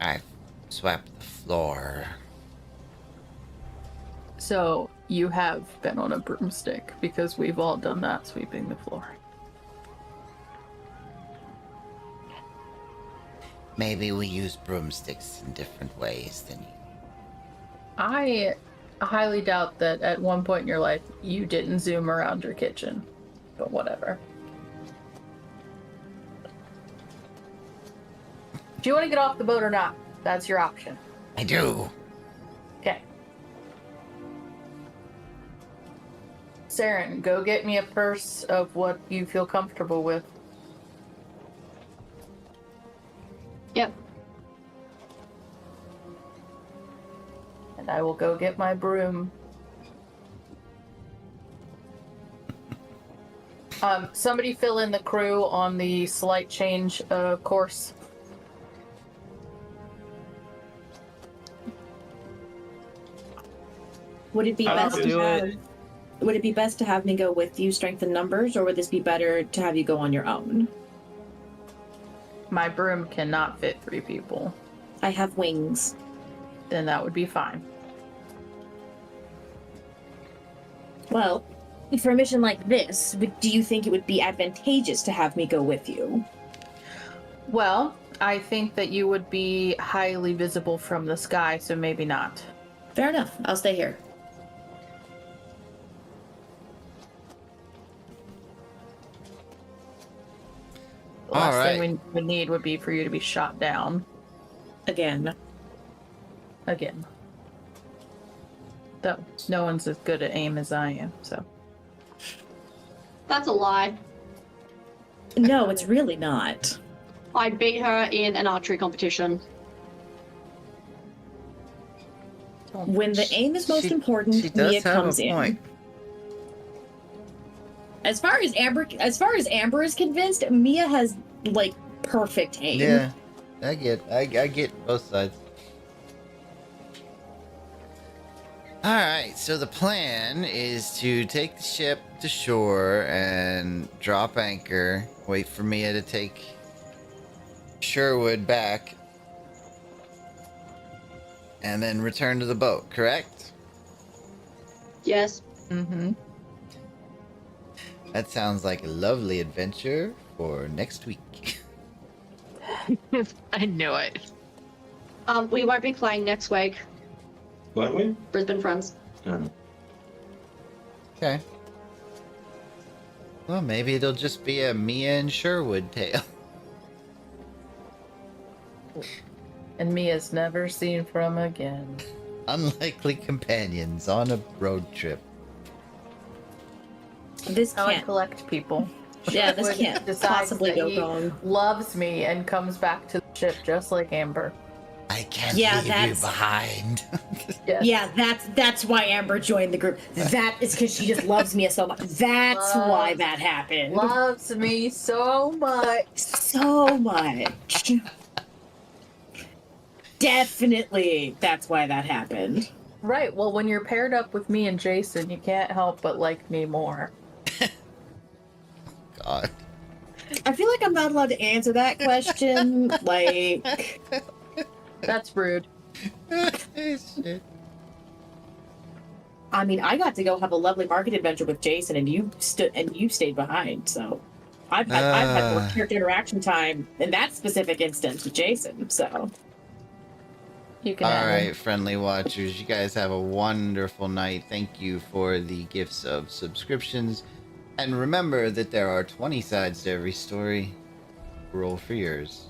I've swept the floor. So you have been on a broomstick, because we've all done that, sweeping the floor. Maybe we use broomsticks in different ways than you. I highly doubt that at one point in your life you didn't zoom around your kitchen, but whatever. Do you want to get off the boat or not? That's your option. I do. Okay. Saren, go get me a purse of what you feel comfortable with. Yep. And I will go get my broom. Somebody fill in the crew on the slight change course. Would it be I'll best do to have, it. would it be best to have me go with you, strengthen numbers, or would this be better to have you go on your own? My broom cannot fit 3 people. I have wings. Then that would be fine. Well, for a mission like this, do you think it would be advantageous to have me go with you? Well, I think that you would be highly visible from the sky, so maybe not. Fair enough. I'll stay here. The last thing we would need would be for you to be shot down. Again. Again. Though no one's as good at aim as I am, so. That's a lie. No, it's really not. I beat her in an archery competition. When the aim is most She important, does Mia have comes a in. point. As far as Amber is convinced, Mia has like perfect aim. Yeah, I get both sides. All right, so the plan is to take the ship to shore and drop anchor. Wait for Mia to take Sherwood back, and then return to the boat. Correct? Yes. Mm-hmm. That sounds like a lovely adventure for next week. I knew it. We won't be playing next week. Won't we? Brisbane friends. Okay. Well, maybe it'll just be a Mia and Sherwood tale. And Mia's never seen from again. Unlikely companions on a road trip. This How I can't. collect people. Yeah, this Sherwood can't decides possibly that go he wrong. Loves me and comes back to the ship just like Amber. I can't Yeah, leave you that's- behind. Yes. Yeah, that's why Amber joined the group. That is because she just loves Mia so much. That's why that happened. Loves me so much. So much. Definitely, that's why that happened. Right. Well, when you're paired up with me and Jason, you can't help but like me more. God. I feel like I'm not allowed to answer that question. Like, That's rude. Shit. I mean, I got to go have a lovely market adventure with Jason, and you stayed behind. So, I've had more character interaction time in that specific instance with Jason. So, You can All have him. right, friendly watchers, you guys have a wonderful night. Thank you for the gifts of subscriptions. And remember that there are 20 sides to every story. Roll for yours.